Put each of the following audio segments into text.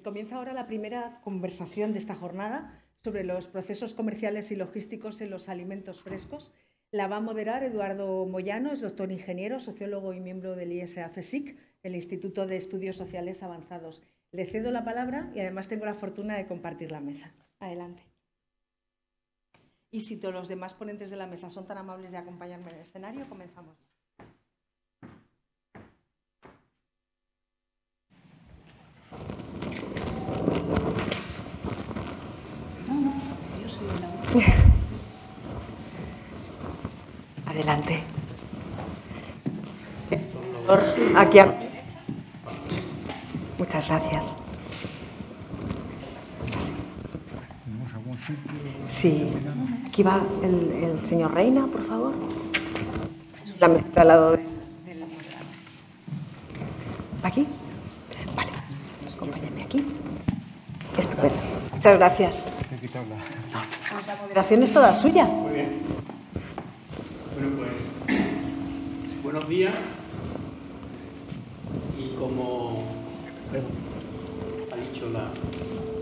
Comienza ahora la primera conversación de esta jornada sobre los procesos comerciales y logísticos en los alimentos frescos. La va a moderar Eduardo Moyano, es doctor ingeniero, sociólogo y miembro del ISA-CSIC, el Instituto de Estudios Sociales Avanzados. Le cedo la palabra y además tengo la fortuna de compartir la mesa. Adelante. Y si todos los demás ponentes de la mesa son tan amables de acompañarme en el escenario, comenzamos. Yo soy la última. Adelante. Aquí. Muchas gracias. Sí. Aquí va el señor Reina, por favor. La mesa al lado del... ¿Aquí? Vale. Acompáñenme aquí. Estupendo. Muchas gracias. La moderación es toda suya. Muy bien. Bueno, pues, buenos días. Y como ha dicho la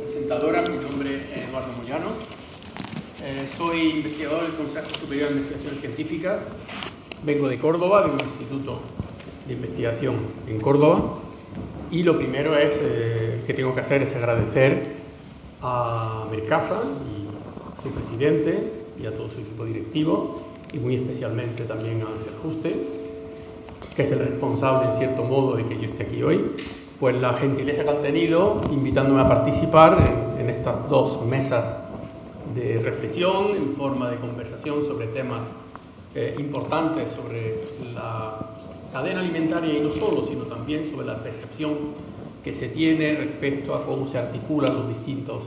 presentadora, mi nombre es Eduardo Moyano. Soy investigador del Consejo Superior de Investigaciones Científicas. Vengo de Córdoba, de un instituto de investigación en Córdoba. Y lo primero que tengo que hacer es agradecer a Mercasa y a su presidente y a todo su equipo directivo, y muy especialmente también a Ángel Juste, que es el responsable en cierto modo de que yo esté aquí hoy, pues la gentileza que han tenido invitándome a participar en estas dos mesas de reflexión en forma de conversación sobre temas importantes sobre la cadena alimentaria, y no solo, sino también sobre la percepción que se tiene respecto a cómo se articulan los distintos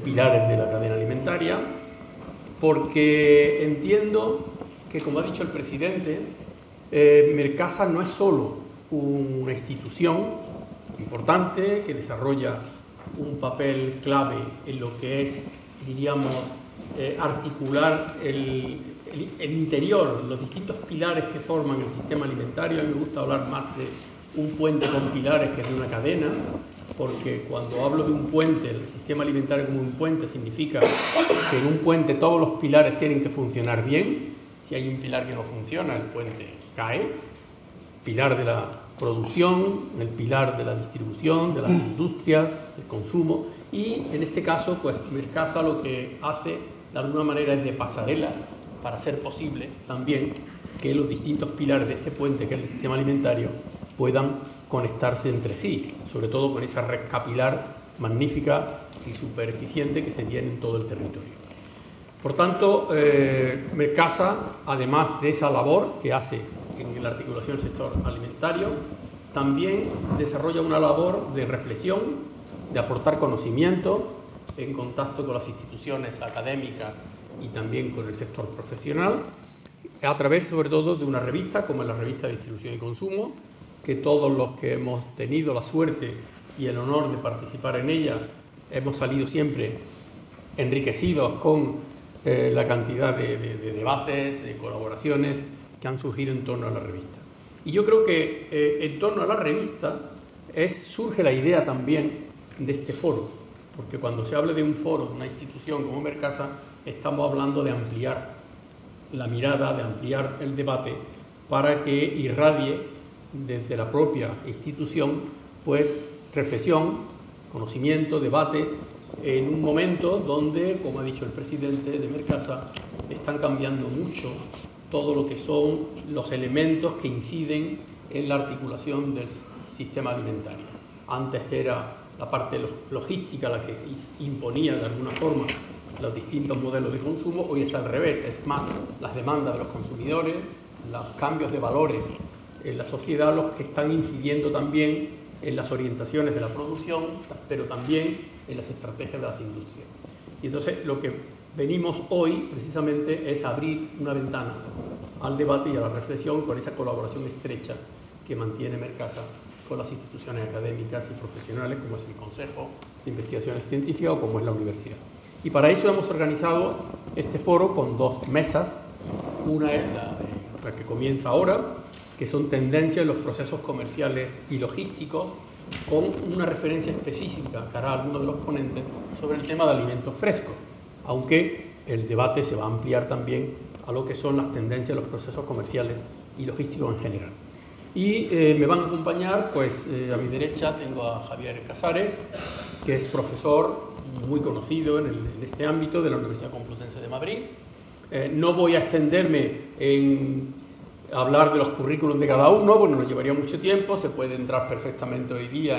pilares de la cadena alimentaria, porque entiendo que, como ha dicho el presidente, Mercasa no es solo una institución importante que desarrolla un papel clave en lo que es, diríamos, articular el interior, los distintos pilares que forman el sistema alimentario. A mí me gusta hablar más de un puente con pilares que de una cadena, porque cuando hablo de un puente, el sistema alimentario como un puente, significa que en un puente todos los pilares tienen que funcionar bien. Si hay un pilar que no funciona, el puente cae. Pilar de la producción, el pilar de la distribución, de las industrias, del consumo, y en este caso, pues Mercasa lo que hace de alguna manera es de pasarela para hacer posible también que los distintos pilares de este puente, que es el sistema alimentario, puedan conectarse entre sí, sobre todo con esa red capilar magnífica y súper eficiente que se tiene en todo el territorio. Por tanto, Mercasa, además de esa labor que hace en la articulación del sector alimentario, también desarrolla una labor de reflexión, de aportar conocimiento en contacto con las instituciones académicas y también con el sector profesional, a través sobre todo de una revista como es la revista de Distribución y Consumo, que todos los que hemos tenido la suerte y el honor de participar en ella hemos salido siempre enriquecidos con la cantidad de debates, de colaboraciones que han surgido en torno a la revista. Y yo creo que en torno a la revista surge la idea también de este foro, porque cuando se habla de un foro, de una institución como Mercasa, estamos hablando de ampliar la mirada, de ampliar el debate para que irradie desde la propia institución pues reflexión, conocimiento, debate, en un momento donde, como ha dicho el presidente de Mercasa, están cambiando mucho todo lo que son los elementos que inciden en la articulación del sistema alimentario. Antes era la parte logística la que imponía de alguna forma los distintos modelos de consumo. Hoy es al revés, es más las demandas de los consumidores, los cambios de valores en la sociedad los que están incidiendo también en las orientaciones de la producción, pero también en las estrategias de las industrias. Y entonces lo que venimos hoy precisamente es abrir una ventana al debate y a la reflexión con esa colaboración estrecha que mantiene Mercasa con las instituciones académicas y profesionales como es el Consejo de Investigaciones Científicas o como es la universidad. Y para eso hemos organizado este foro con dos mesas. Una es la que comienza ahora, que son tendencias en los procesos comerciales y logísticos con una referencia específica que hará alguno de los ponentes sobre el tema de alimentos frescos, aunque el debate se va a ampliar también a lo que son las tendencias de los procesos comerciales y logísticos en general. Y me van a acompañar, pues a mi derecha tengo a Javier Casares, que es profesor muy conocido en este ámbito de la Universidad Complutense de Madrid. No voy a extenderme en hablar de los currículums de cada uno, porque nos llevaría mucho tiempo. Se puede entrar perfectamente hoy día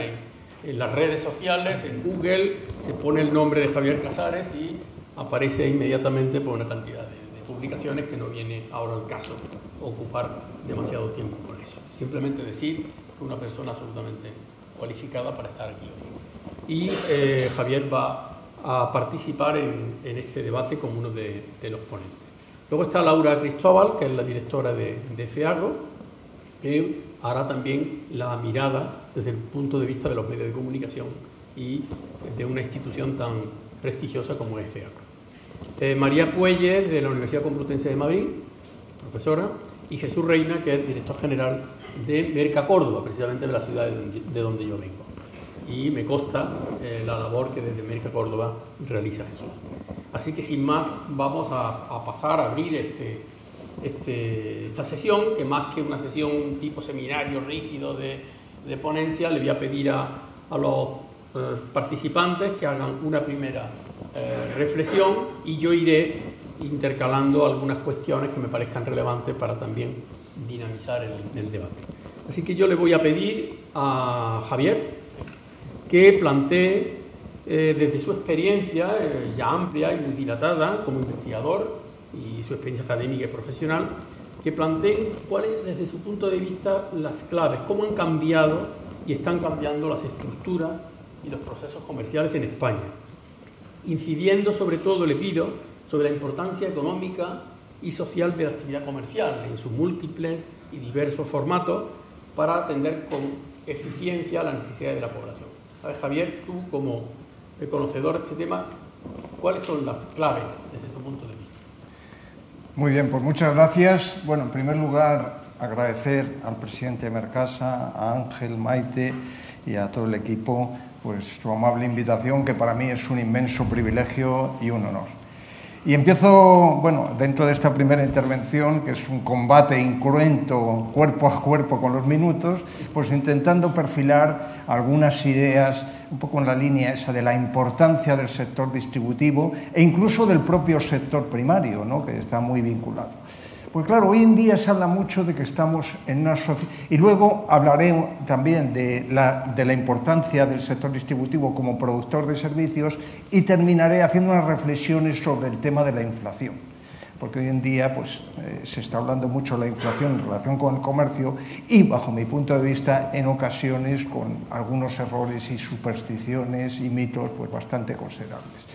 en las redes sociales, en Google, se pone el nombre de Javier Casares y aparece inmediatamente por una cantidad de publicaciones que no viene ahora al caso ocupar demasiado tiempo con eso. Simplemente decir que una persona absolutamente cualificada para estar aquí hoy. Y Javier va a participar en este debate como uno de los ponentes. Luego está Laura Cristóbal, que es la directora de FEAGRO, que hará también la mirada desde el punto de vista de los medios de comunicación y de una institución tan prestigiosa como es FEAGRO. María Puelles, de la Universidad Complutense de Madrid, profesora, y Jesús Reina, que es director general de Merca Córdoba, precisamente de la ciudad de donde yo vengo. Y me consta la labor que desde Merca Córdoba realiza Jesús. Así que sin más vamos a pasar a abrir esta sesión, que más que una sesión tipo seminario rígido de ponencia, le voy a pedir a los participantes que hagan una primera reflexión y yo iré intercalando algunas cuestiones que me parezcan relevantes para también dinamizar el debate. Así que yo le voy a pedir a Javier que plantee desde su experiencia ya amplia y muy dilatada como investigador y su experiencia académica y profesional, que planteen cuáles desde su punto de vista las claves, cómo han cambiado y están cambiando las estructuras y los procesos comerciales en España, incidiendo sobre todo, le pido, sobre la importancia económica y social de la actividad comercial en sus múltiples y diversos formatos para atender con eficiencia las necesidades de la población. A ver, Javier, tú como conocedor de este tema, ¿cuáles son las claves desde tu punto de vista? Muy bien, pues muchas gracias. Bueno, en primer lugar, agradecer al presidente Mercasa, a Ángel, Maite y a todo el equipo pues su amable invitación, que para mí es un inmenso privilegio y un honor. Y empiezo, bueno, dentro de esta primera intervención, que es un combate incruento, cuerpo a cuerpo con los minutos, pues intentando perfilar algunas ideas, un poco en la línea esa de la importancia del sector distributivo e incluso del propio sector primario, ¿no?, que está muy vinculado. Pues claro, hoy en día se habla mucho de que estamos en una sociedad, y luego hablaré también de la importancia del sector distributivo como productor de servicios y terminaré haciendo unas reflexiones sobre el tema de la inflación. Porque hoy en día pues, se está hablando mucho de la inflación en relación con el comercio y, bajo mi punto de vista, en ocasiones con algunos errores y supersticiones y mitos pues, bastante considerables.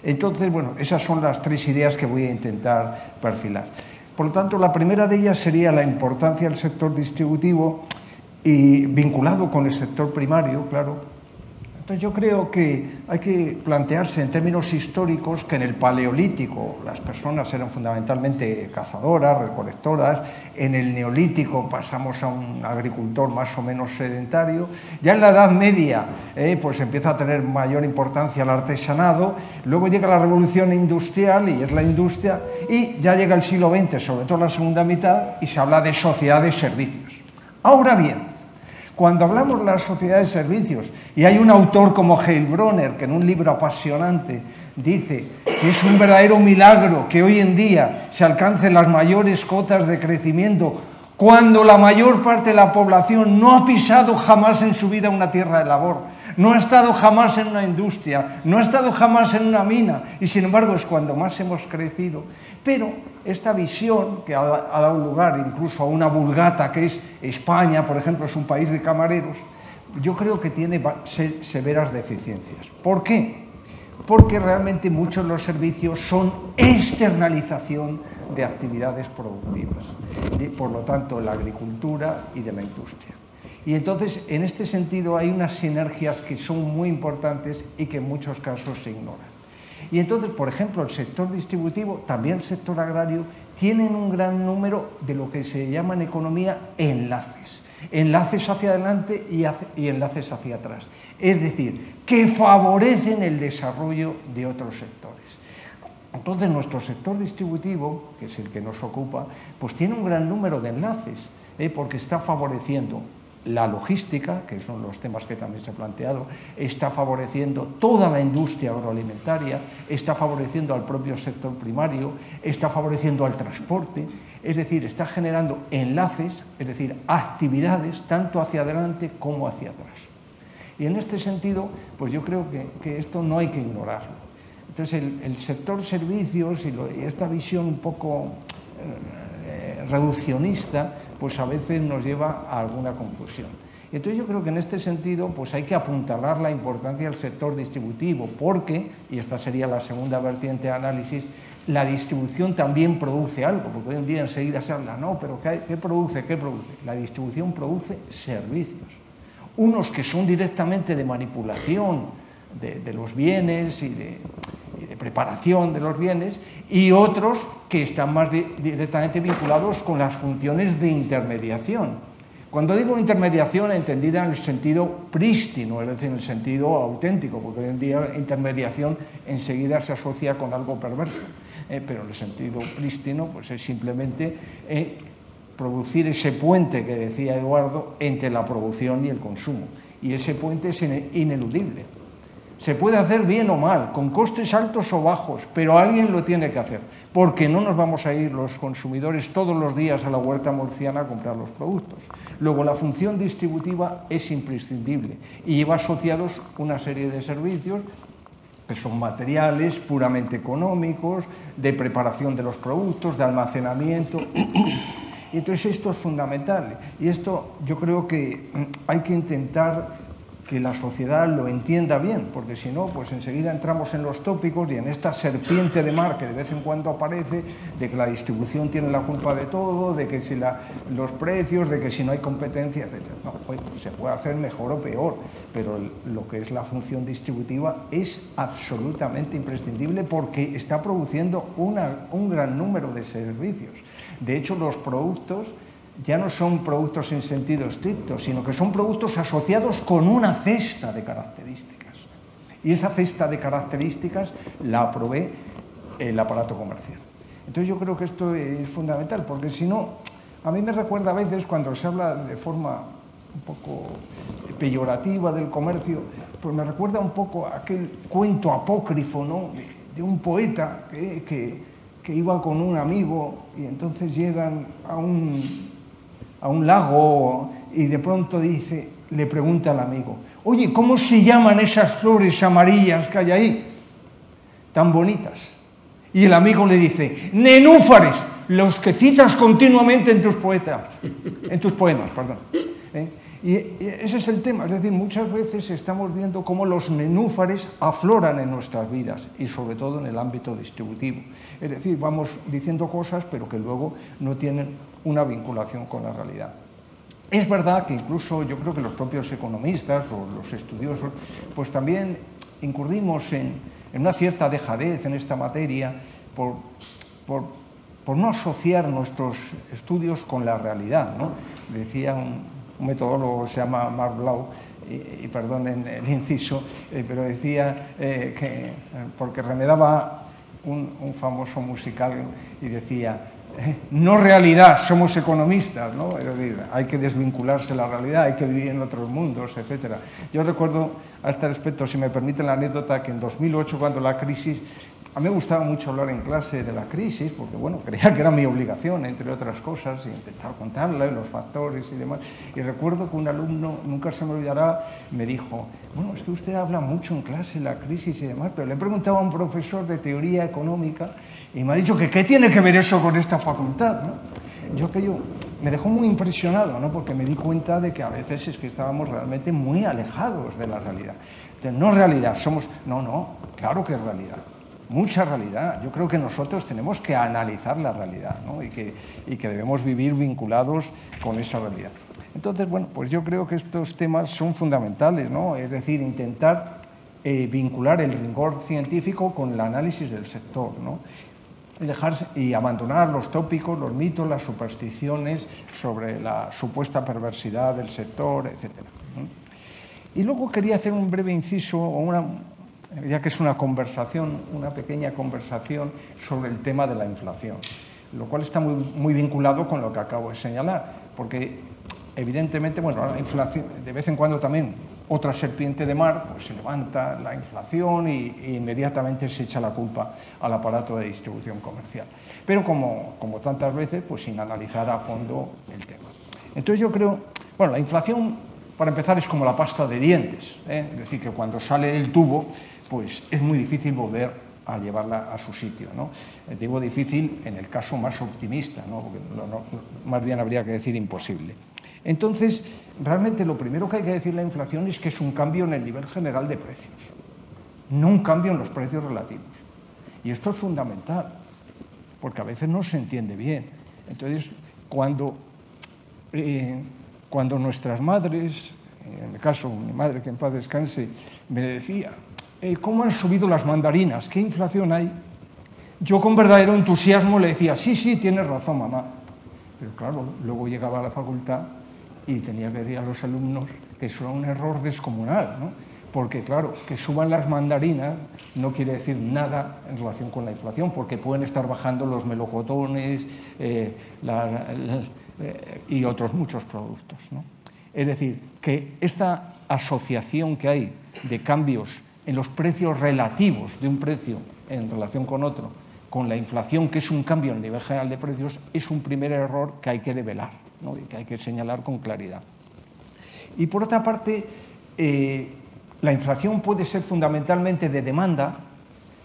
Entonces, bueno, esas son las tres ideas que voy a intentar perfilar. Por lo tanto, la primera de ellas sería la importancia del sector distributivo y vinculado con el sector primario, claro. Entonces, yo creo que hay que plantearse en términos históricos que en el Paleolítico las personas eran fundamentalmente cazadoras, recolectoras. En el Neolítico pasamos a un agricultor más o menos sedentario. Ya en la Edad Media pues empieza a tener mayor importancia el artesanado. Luego llega la Revolución Industrial y es la industria. Y ya llega el siglo XX, sobre todo la segunda mitad, y se habla de sociedad de servicios. Ahora bien, cuando hablamos de las sociedades de servicios, y hay un autor como Heilbronner, que en un libro apasionante dice que es un verdadero milagro que hoy en día se alcancen las mayores cotas de crecimiento, cuando la mayor parte de la población no ha pisado jamás en su vida una tierra de labor, no ha estado jamás en una industria, no ha estado jamás en una mina, y sin embargo es cuando más hemos crecido. Pero esta visión, que ha dado lugar incluso a una vulgata que es España, por ejemplo, es un país de camareros, yo creo que tiene severas deficiencias. ¿Por qué? Porque realmente muchos de los servicios son externalización de actividades productivas, por lo tanto, de la agricultura y de la industria. Y entonces, en este sentido, hay unas sinergias que son muy importantes y que en muchos casos se ignoran. Y entonces, por ejemplo, el sector distributivo, también el sector agrario, tienen un gran número de lo que se llama en economía enlaces. enlaces hacia adelante y enlaces hacia atrás. Es decir, que favorecen el desarrollo de otros sectores. Entonces, nuestro sector distributivo, que es el que nos ocupa, pues tiene un gran número de enlaces, porque está favoreciendo la logística, que son los temas que también se ha planteado, está favoreciendo toda la industria agroalimentaria, está favoreciendo al propio sector primario, está favoreciendo al transporte, es decir, está generando enlaces, es decir, actividades tanto hacia adelante como hacia atrás. Y en este sentido, pues yo creo que esto no hay que ignorarlo. Entonces, el sector servicios y esta visión un poco reduccionista, pues a veces nos lleva a alguna confusión. Entonces yo creo que en este sentido pues hay que apuntalar la importancia del sector distributivo, porque, y esta sería la segunda vertiente de análisis, la distribución también produce algo, porque hoy en día enseguida se habla, no, pero ¿qué produce? ¿Qué produce? La distribución produce servicios, unos que son directamente de manipulación de los bienes y de preparación de los bienes, y otros que están más directamente vinculados con las funciones de intermediación. Cuando digo intermediación, entendida en el sentido prístino, es decir, en el sentido auténtico, porque hoy en día intermediación enseguida se asocia con algo perverso, pero en el sentido prístino pues es simplemente producir ese puente que decía Eduardo entre la producción y el consumo, y ese puente es ineludible. Se puede hacer bien o mal, con costes altos o bajos, pero alguien lo tiene que hacer, porque no nos vamos a ir los consumidores todos los días a la huerta murciana a comprar los productos. Luego, la función distributiva es imprescindible y lleva asociados una serie de servicios que son materiales, puramente económicos, de preparación de los productos, de almacenamiento. Y entonces esto es fundamental, y esto yo creo que hay que intentar que la sociedad lo entienda bien, porque si no, pues enseguida entramos en los tópicos y en esta serpiente de mar que de vez en cuando aparece, de que la distribución tiene la culpa de todo, de que si los precios, de que si no hay competencia, etc. No, pues se puede hacer mejor o peor, pero lo que es la función distributiva es absolutamente imprescindible porque está produciendo un gran número de servicios. De hecho, los productos ya no son productos en sentido estricto, sino que son productos asociados con una cesta de características. Y esa cesta de características la provee el aparato comercial. Entonces yo creo que esto es fundamental, porque si no, a mí me recuerda a veces cuando se habla de forma un poco peyorativa del comercio, pues me recuerda un poco a aquel cuento apócrifo, ¿no?, de un poeta que iba con un amigo y entonces llegan a un lago y de pronto le pregunta al amigo, oye, ¿cómo se llaman esas flores amarillas que hay ahí? Tan bonitas. Y el amigo le dice, nenúfares, los que citas continuamente en tus poemas, perdón. Y ese es el tema, es decir, muchas veces estamos viendo cómo los nenúfares afloran en nuestras vidas y sobre todo en el ámbito distributivo. Es decir, vamos diciendo cosas pero que luego no tienen una vinculación con la realidad. Es verdad que incluso yo creo que los propios economistas o los estudiosos pues también incurrimos en una cierta dejadez en esta materia por no asociar nuestros estudios con la realidad, ¿no? Decía un metodólogo, se llama Mark Blau, y perdonen el inciso, pero decía que, porque remedaba un famoso musical y decía, no realidad, somos economistas, ¿no? Es decir, hay que desvincularse de la realidad, hay que vivir en otros mundos, etc. Yo recuerdo a este respecto, si me permiten la anécdota, que en 2008, cuando la crisis, a mí me gustaba mucho hablar en clase de la crisis, porque bueno, creía que era mi obligación, entre otras cosas, intentar contarla, los factores y demás. Y recuerdo que un alumno, nunca se me olvidará, me dijo, bueno, es que usted habla mucho en clase de la crisis y demás, pero le he preguntado a un profesor de teoría económica y me ha dicho que ¿qué tiene que ver eso con esta facultad?, ¿no? Yo aquello me dejó muy impresionado, ¿no?, porque me di cuenta de que a veces es que estábamos realmente muy alejados de la realidad. Entonces, no realidad, no, claro que es realidad. Mucha realidad. Yo creo que nosotros tenemos que analizar la realidad, ¿no?, y que debemos vivir vinculados con esa realidad. Entonces, bueno, pues yo creo que estos temas son fundamentales, ¿no? Es decir, intentar vincular el rigor científico con el análisis del sector, ¿no? y abandonar los tópicos, los mitos, las supersticiones sobre la supuesta perversidad del sector, etc. Y luego quería hacer un breve inciso, ya que es una conversación, una pequeña conversación sobre el tema de la inflación, lo cual está muy vinculado con lo que acabo de señalar, porque evidentemente, bueno, la inflación, de vez en cuando también otra serpiente de mar, pues se levanta la inflación y inmediatamente se echa la culpa al aparato de distribución comercial. Pero como tantas veces, pues sin analizar a fondo el tema. Entonces yo creo, bueno, la inflación, para empezar, es como la pasta de dientes, es decir, que cuando sale del tubo, pues es muy difícil volver a llevarla a su sitio, ¿no? Digo difícil en el caso más optimista, ¿no? Porque más bien habría que decir imposible. Entonces, realmente lo primero que hay que decir de la inflación es que es un cambio en el nivel general de precios, no un cambio en los precios relativos. Y esto es fundamental, porque a veces no se entiende bien. Entonces, cuando nuestras madres, en el caso mi madre, que en paz descanse, me decía, ¿cómo han subido las mandarinas? ¿Qué inflación hay? Yo con verdadero entusiasmo le decía, sí, tienes razón, mamá. Pero claro, luego llegaba a la facultad y tenía que decir a los alumnos que eso era un error descomunal, ¿no? Porque claro, que suban las mandarinas no quiere decir nada en relación con la inflación, porque pueden estar bajando los melocotones y otros muchos productos, ¿no? Es decir, que esta asociación que hay de cambios en los precios relativos de un precio en relación con otro, con la inflación, que es un cambio en el nivel general de precios, es un primer error que hay que develar, ¿no? Y que hay que señalar con claridad. Y por otra parte, la inflación puede ser fundamentalmente de demanda,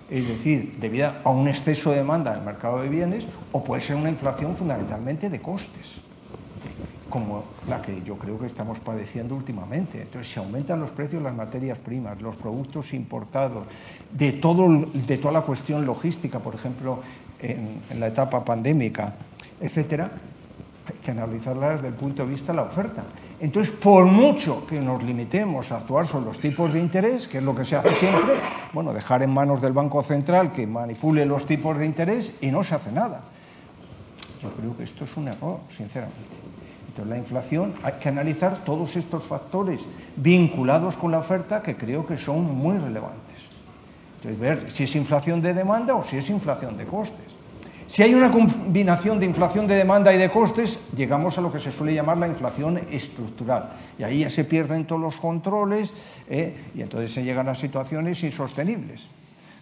es decir, debido a un exceso de demanda en el mercado de bienes, o puede ser una inflación fundamentalmente de costes, como la que yo creo que estamos padeciendo últimamente. Entonces, si aumentan los precios de las materias primas, los productos importados, de toda la cuestión logística, por ejemplo, en la etapa pandémica, etcétera, hay que analizarla desde el punto de vista de la oferta. Entonces, por mucho que nos limitemos a actuar sobre los tipos de interés, que es lo que se hace siempre, bueno, dejar en manos del Banco Central que manipule los tipos de interés y no se hace nada. Yo creo que esto es un error, sinceramente. Entonces, la inflación, hay que analizar todos estos factores vinculados con la oferta que creo que son muy relevantes. Entonces, ver si es inflación de demanda o si es inflación de costes. Si hay una combinación de inflación de demanda y de costes, llegamos a lo que se suele llamar la inflación estructural. Y ahí ya se pierden todos los controles y entonces se llegan a situaciones insostenibles.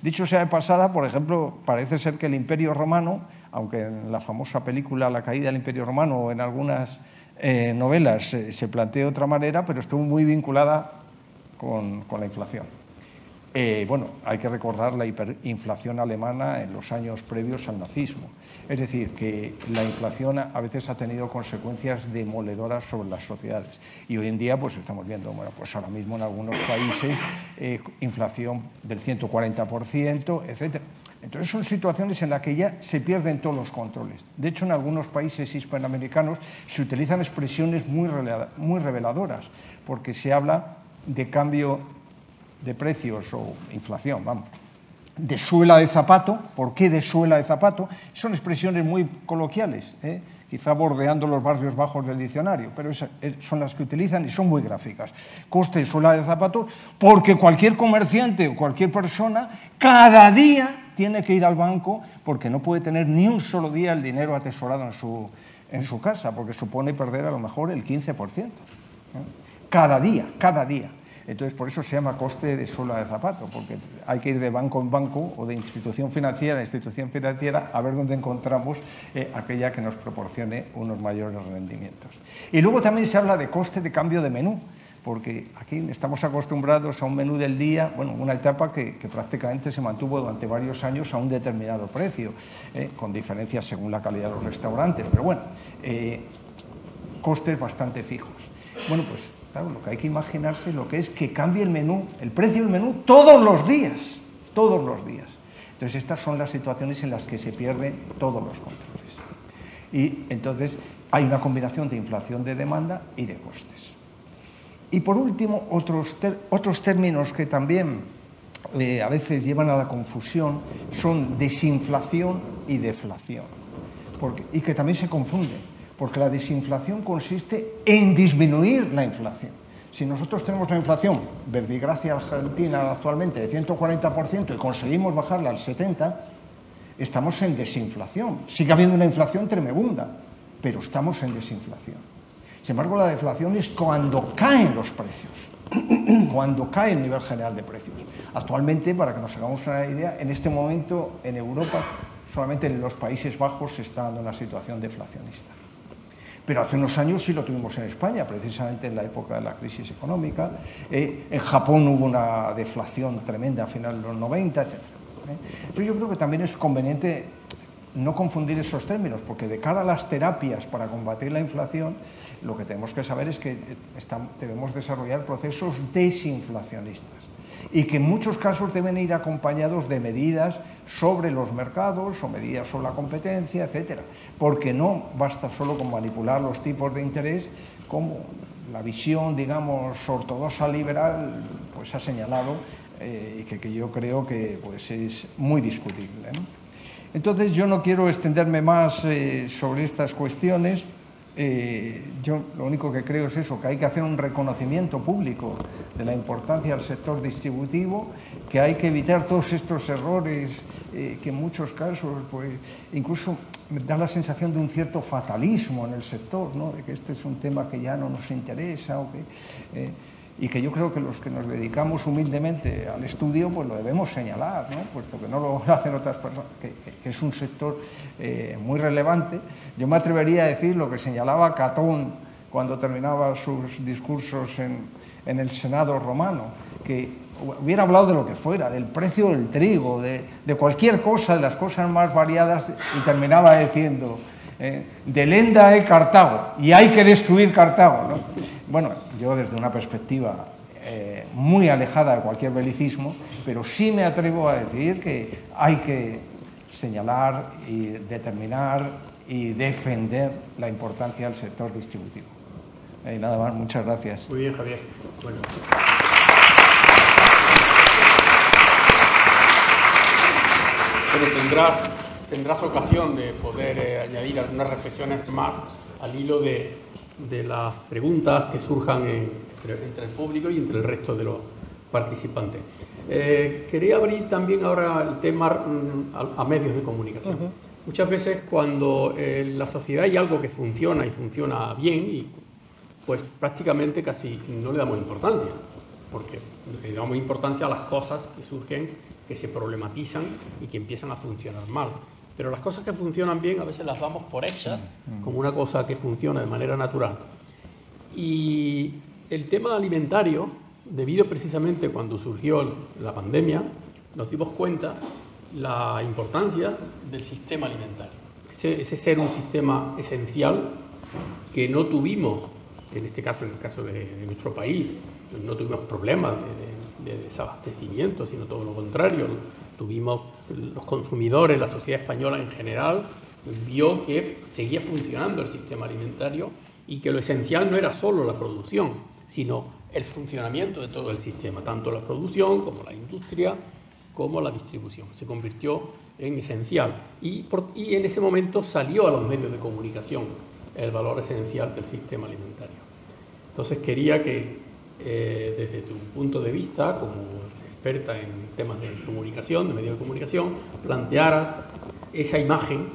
Dicho sea de pasada, por ejemplo, parece ser que el Imperio Romano, aunque en la famosa película La caída del Imperio Romano o en algunas novelas se plantea de otra manera, pero estuvo muy vinculada con la inflación. Bueno, hay que recordar la hiperinflación alemana en los años previos al nazismo. Es decir, que la inflación a veces ha tenido consecuencias demoledoras sobre las sociedades. Y hoy en día, pues estamos viendo, bueno, pues ahora mismo en algunos países, inflación del 140%, etc. Entonces son situaciones en las que ya se pierden todos los controles. De hecho, en algunos países hispanoamericanos se utilizan expresiones muy reveladoras, porque se habla de cambio de precios o inflación, vamos, de suela de zapato. ¿Por qué de suela de zapato? Son expresiones muy coloquiales, quizá bordeando los barrios bajos del diccionario, pero son las que utilizan y son muy gráficas. Coste de suela de zapato, porque cualquier comerciante o cualquier persona cada día tiene que ir al banco porque no puede tener ni un solo día el dinero atesorado en su casa, porque supone perder a lo mejor el 15%. Cada día, cada día. Entonces, por eso se llama coste de suela de zapato, porque hay que ir de banco en banco o de institución financiera en institución financiera a ver dónde encontramos aquella que nos proporcione unos mayores rendimientos. Y luego también se habla de coste de cambio de menú, porque aquí estamos acostumbrados a un menú del día, bueno, una etapa que prácticamente se mantuvo durante varios años a un determinado precio, con diferencias según la calidad de los restaurantes, pero bueno, costes bastante fijos. Bueno, pues claro, lo que hay que imaginarse lo que es que cambie el menú, el precio del menú todos los días, todos los días. Entonces, estas son las situaciones en las que se pierden todos los controles. Y entonces hay una combinación de inflación de demanda y de costes. Y por último, otros términos que también a veces llevan a la confusión son desinflación y deflación, y que también se confunden, porque la desinflación consiste en disminuir la inflación. Si nosotros tenemos la inflación, verbigracia argentina actualmente, de 140% y conseguimos bajarla al 70%, estamos en desinflación. Sigue habiendo una inflación tremenda, pero estamos en desinflación. Sin embargo, la deflación es cuando caen los precios, cuando cae el nivel general de precios. Actualmente, para que nos hagamos una idea, en este momento en Europa, solamente en los Países Bajos se está dando una situación deflacionista. Pero hace unos años sí lo tuvimos en España, precisamente en la época de la crisis económica. En Japón hubo una deflación tremenda a finales de los 90, etc. Pero yo creo que también es conveniente no confundir esos términos, porque de cara a las terapias para combatir la inflación, lo que tenemos que saber es que debemos desarrollar procesos desinflacionistas y que en muchos casos deben ir acompañados de medidas sobre los mercados o medidas sobre la competencia, etcétera, porque no basta solo con manipular los tipos de interés, como la visión, digamos, ortodoxa liberal pues ha señalado, y que yo creo que pues es muy discutible, ¿no? Entonces, yo no quiero extenderme más sobre estas cuestiones. Yo lo único que creo es eso, que hay que hacer un reconocimiento público de la importancia del sector distributivo, que hay que evitar todos estos errores que en muchos casos, pues, incluso da la sensación de un cierto fatalismo en el sector, ¿no? De que este es un tema que ya no nos interesa, y que yo creo que los que nos dedicamos humildemente al estudio, pues lo debemos señalar, ¿no? Puesto que no lo hacen otras personas, que es un sector muy relevante. Yo me atrevería a decir lo que señalaba Catón cuando terminaba sus discursos en el Senado romano, que hubiera hablado de lo que fuera, del precio del trigo, de cualquier cosa, de las cosas más variadas, y terminaba diciendo: delenda Cartago, y hay que destruir Cartago, ¿no? Bueno, yo desde una perspectiva muy alejada de cualquier belicismo, pero sí me atrevo a decir que hay que señalar y determinar y defender la importancia del sector distributivo. Nada más, muchas gracias. Muy bien, Javier. Bueno. Pero tendrás ocasión de poder añadir algunas reflexiones más al hilo de las preguntas que surjan entre el público y entre el resto de los participantes. Quería abrir también ahora el tema a medios de comunicación. Muchas veces cuando en la sociedad hay algo que funciona y funciona bien, y pues prácticamente casi no le damos importancia, porque le damos importancia a las cosas que surgen, que se problematizan y que empiezan a funcionar mal. Pero las cosas que funcionan bien a veces las damos por hechas como una cosa que funciona de manera natural. Y el tema alimentario, debido precisamente cuando surgió la pandemia, nos dimos cuenta la importancia del sistema alimentario. Ese ser un sistema esencial que no tuvimos, en este caso, en el caso de nuestro país, no tuvimos problemas de desabastecimiento, sino todo lo contrario. Tuvimos los consumidores, la sociedad española en general, vio que seguía funcionando el sistema alimentario y que lo esencial no era solo la producción, sino el funcionamiento de todo el sistema, tanto la producción como la industria, como la distribución. Se convirtió en esencial y en ese momento salió a los medios de comunicación el valor esencial del sistema alimentario. Entonces quería que desde tu punto de vista, como experta en temas de comunicación, de medios de comunicación, plantearas esa imagen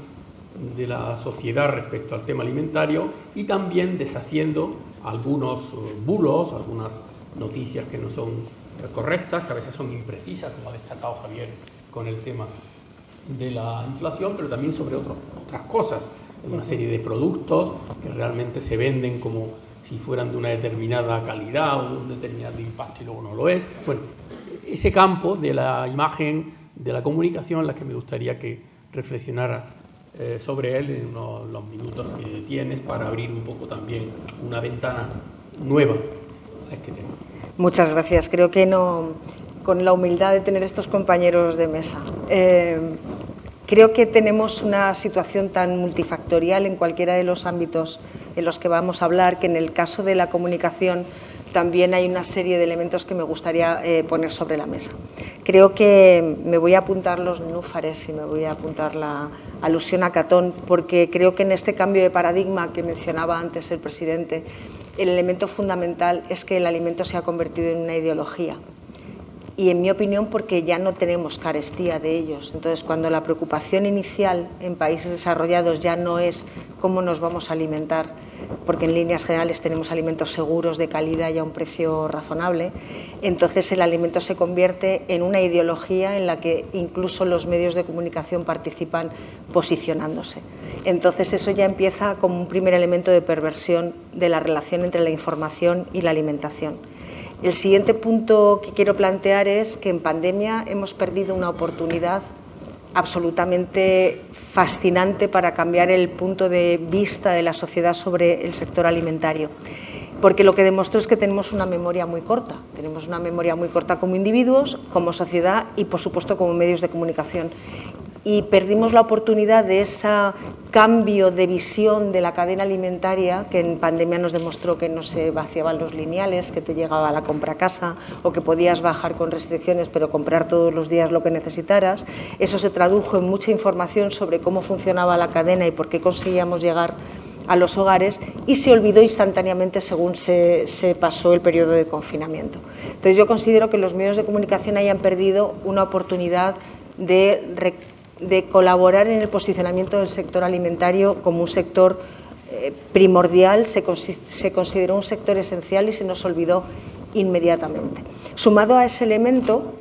de la sociedad respecto al tema alimentario y también deshaciendo algunos bulos, algunas noticias que no son correctas, que a veces son imprecisas, como ha destacado Javier con el tema de la inflación, pero también sobre otras cosas, una serie de productos que realmente se venden como si fueran de una determinada calidad o de un determinado impacto y luego no lo es. Bueno, ese campo de la imagen, de la comunicación, en la que me gustaría que reflexionara sobre él en los minutos que tienes para abrir un poco también una ventana nueva a este tema. Muchas gracias. Creo que no, con la humildad de tener estos compañeros de mesa. Creo que tenemos una situación tan multifactorial en cualquiera de los ámbitos en los que vamos a hablar, que en el caso de la comunicación también hay una serie de elementos que me gustaría poner sobre la mesa. Creo que me voy a apuntar los nenúfares y me voy a apuntar la alusión a Catón, porque creo que en este cambio de paradigma que mencionaba antes el presidente, el elemento fundamental es que el alimento se ha convertido en una ideología. Y en mi opinión porque ya no tenemos carestía de ellos. Entonces, cuando la preocupación inicial en países desarrollados ya no es cómo nos vamos a alimentar, porque en líneas generales tenemos alimentos seguros, de calidad y a un precio razonable, entonces el alimento se convierte en una ideología en la que incluso los medios de comunicación participan posicionándose. Entonces eso ya empieza como un primer elemento de perversión de la relación entre la información y la alimentación. El siguiente punto que quiero plantear es que en pandemia hemos perdido una oportunidad absolutamente fascinante para cambiar el punto de vista de la sociedad sobre el sector alimentario, porque lo que demostró es que tenemos una memoria muy corta. Tenemos una memoria muy corta como individuos, como sociedad y, por supuesto, como medios de comunicación. Y perdimos la oportunidad de ese cambio de visión de la cadena alimentaria que en pandemia nos demostró que no se vaciaban los lineales, que te llegaba la compra a casa o que podías bajar con restricciones pero comprar todos los días lo que necesitaras. Eso se tradujo en mucha información sobre cómo funcionaba la cadena y por qué conseguíamos llegar a los hogares y se olvidó instantáneamente según se pasó el periodo de confinamiento. Entonces yo considero que los medios de comunicación hayan perdido una oportunidad de colaborar en el posicionamiento del sector alimentario como un sector primordial, se consideró un sector esencial y se nos olvidó inmediatamente. Sumado a ese elemento,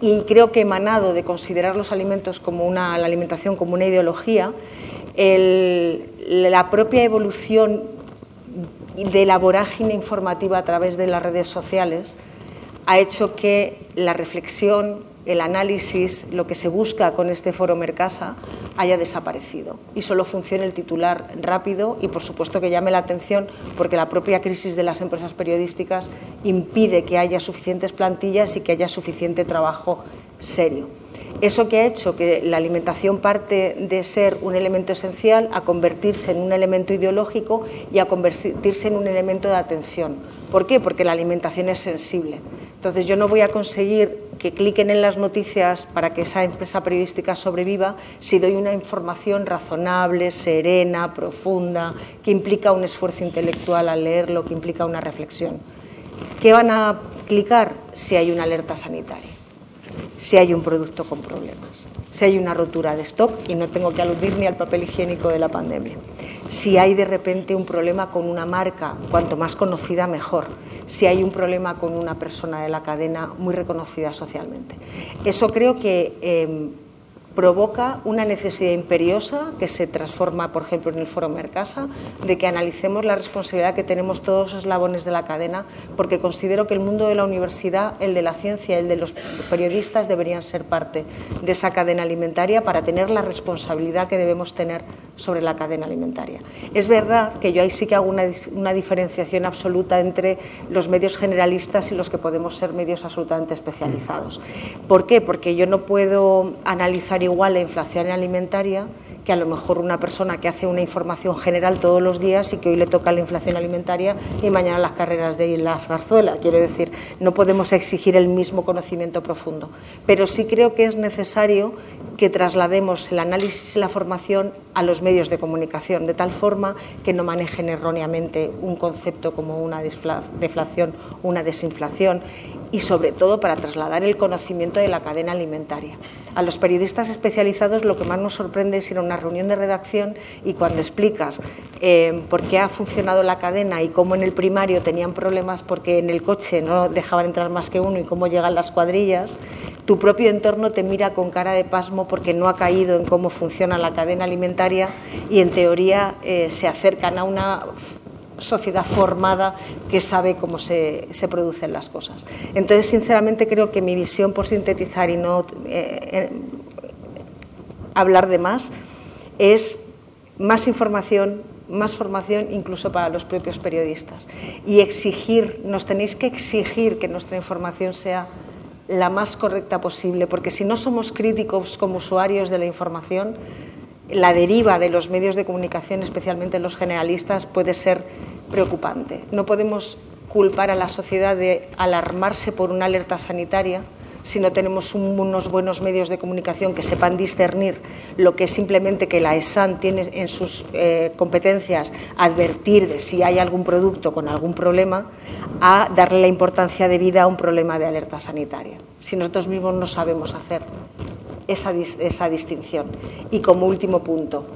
y creo que emanado de considerar los alimentos como la alimentación como una ideología, la propia evolución de la vorágine informativa a través de las redes sociales ha hecho que la reflexión, el análisis, lo que se busca con este foro Mercasa haya desaparecido y solo funcione el titular rápido y, por supuesto, que llame la atención, porque la propia crisis de las empresas periodísticas impide que haya suficientes plantillas y que haya suficiente trabajo serio. Eso que ha hecho que la alimentación parte de ser un elemento esencial a convertirse en un elemento ideológico y a convertirse en un elemento de atención. ¿Por qué? Porque la alimentación es sensible. Entonces yo no voy a conseguir que cliquen en las noticias para que esa empresa periodística sobreviva si doy una información razonable, serena, profunda, que implica un esfuerzo intelectual al leerlo, que implica una reflexión. ¿Qué van a clicar? Si hay una alerta sanitaria, si hay un producto con problemas, si hay una rotura de stock, y no tengo que aludir ni al papel higiénico de la pandemia, si hay de repente un problema con una marca, cuanto más conocida mejor, si hay un problema con una persona de la cadena muy reconocida socialmente. Eso creo que provoca una necesidad imperiosa que se transforma, por ejemplo, en el foro Mercasa, de que analicemos la responsabilidad que tenemos todos los eslabones de la cadena, porque considero que el mundo de la universidad, el de la ciencia, el de los periodistas deberían ser parte de esa cadena alimentaria para tener la responsabilidad que debemos tener sobre la cadena alimentaria. Es verdad que yo ahí sí que hago una diferenciación absoluta entre los medios generalistas y los que podemos ser medios absolutamente especializados. ¿Por qué? Porque yo no puedo analizar igual la inflación alimentaria que a lo mejor una persona que hace una información general todos los días y que hoy le toca la inflación alimentaria y mañana las carreras de la zarzuela. Quiero decir, no podemos exigir el mismo conocimiento profundo, pero sí creo que es necesario que traslademos el análisis y la formación a los medios de comunicación, de tal forma que no manejen erróneamente un concepto como una deflación, una desinflación, y sobre todo para trasladar el conocimiento de la cadena alimentaria. A los periodistas especializados lo que más nos sorprende es ir a una reunión de redacción y cuando explicas por qué ha funcionado la cadena y cómo en el primario tenían problemas porque en el coche no dejaban entrar más que uno y cómo llegan las cuadrillas, tu propio entorno te mira con cara de pasmo porque no ha caído en cómo funciona la cadena alimentaria y en teoría se acercan a una sociedad formada que sabe cómo se producen las cosas. Entonces, sinceramente, creo que mi visión, por sintetizar y no hablar de más, es más información, más formación incluso para los propios periodistas. Y nos tenéis que exigir que nuestra información sea la más correcta posible, porque si no somos críticos como usuarios de la información, la deriva de los medios de comunicación, especialmente los generalistas, puede ser preocupante. No podemos culpar a la sociedad de alarmarse por una alerta sanitaria si no tenemos unos buenos medios de comunicación que sepan discernir lo que es simplemente que la ESAN tiene en sus competencias advertir de si hay algún producto con algún problema, a darle la importancia debida a un problema de alerta sanitaria. Si nosotros mismos no sabemos hacer esa distinción. Y como último punto,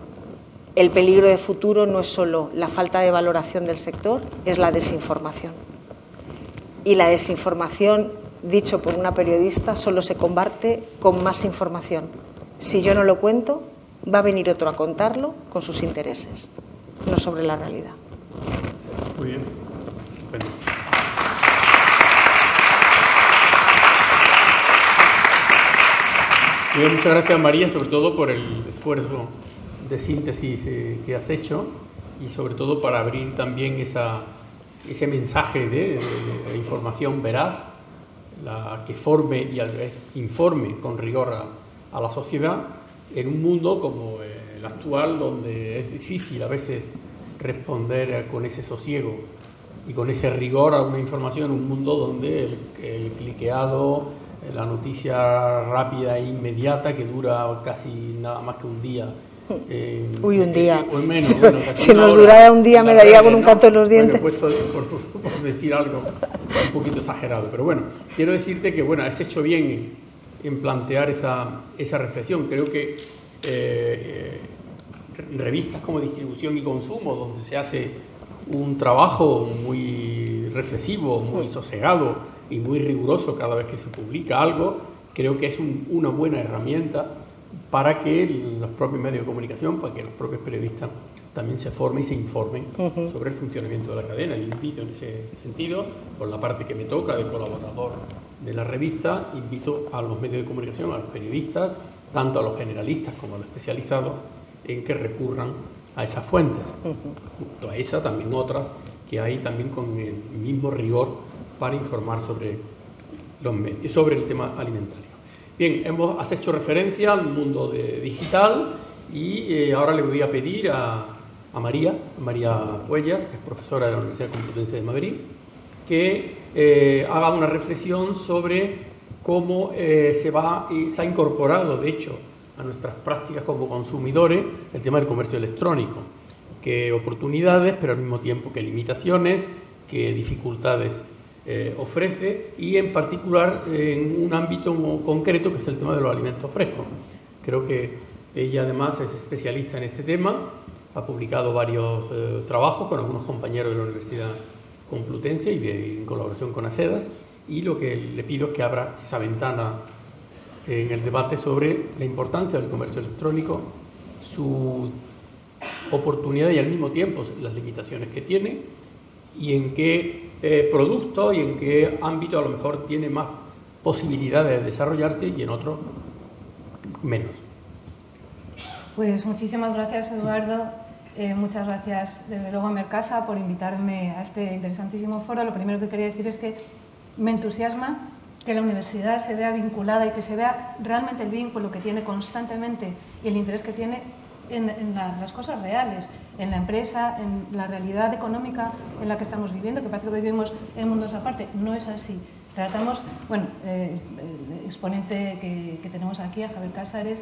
el peligro de futuro no es solo la falta de valoración del sector, es la desinformación. Y la desinformación, dicho por una periodista, solo se combate con más información. Si yo no lo cuento, va a venir otro a contarlo con sus intereses, no sobre la realidad. Muy bien. Bueno. Muchas gracias, María, sobre todo por el esfuerzo de síntesis que has hecho y sobre todo para abrir también ese mensaje de información veraz, la que forme y a la vez informe con rigor a la sociedad en un mundo como el actual, donde es difícil a veces responder con ese sosiego y con ese rigor a una información, un mundo donde el cliqueado, la noticia rápida e inmediata que dura casi nada más que un día. Un día. O menos, bueno, si nos durara un día me daría con un canto en los dientes. Bueno, por decir algo un poquito exagerado. Pero bueno, quiero decirte que bueno, has hecho bien en plantear esa reflexión. Creo que revistas como Distribución y Consumo, donde se hace un trabajo muy reflexivo, muy sosegado y muy riguroso cada vez que se publica algo, creo que es una buena herramienta para que los propios medios de comunicación, para que los propios periodistas también se formen y se informen sobre el funcionamiento de la cadena. Yo invito en ese sentido, por la parte que me toca de colaborador de la revista, invito a los medios de comunicación, a los periodistas, tanto a los generalistas como a los especializados, en que recurran a esas fuentes. Junto a esas, también otras que hay también con el mismo rigor para informar sobre los medios, sobre el tema alimentario. Bien, has hecho referencia al mundo digital y ahora le voy a pedir a María Puellas, que es profesora de la Universidad Complutense de Madrid, que haga una reflexión sobre cómo se ha incorporado, de hecho, a nuestras prácticas como consumidores el tema del comercio electrónico. Qué oportunidades, pero al mismo tiempo qué limitaciones, qué dificultades ofrece, y en particular en un ámbito concreto que es el tema de los alimentos frescos. Creo que ella además es especialista en este tema, ha publicado varios trabajos con algunos compañeros de la Universidad Complutense y en colaboración con ASEDAS, y lo que le pido es que abra esa ventana en el debate sobre la importancia del comercio electrónico, su oportunidad y al mismo tiempo las limitaciones que tiene, y en qué producto y en qué ámbito a lo mejor tiene más posibilidades de desarrollarse y en otros menos. Pues muchísimas gracias, Eduardo. Muchas gracias, desde luego, a Mercasa por invitarme a este interesantísimo foro. Lo primero que quería decir es que me entusiasma que la universidad se vea vinculada y que se vea realmente el vínculo que tiene constantemente y el interés que tiene en las cosas reales, en la empresa, en la realidad económica en la que estamos viviendo, que parece que vivimos en mundos aparte. No es así. Tratamos, bueno, el exponente que tenemos aquí, a Javier Casares,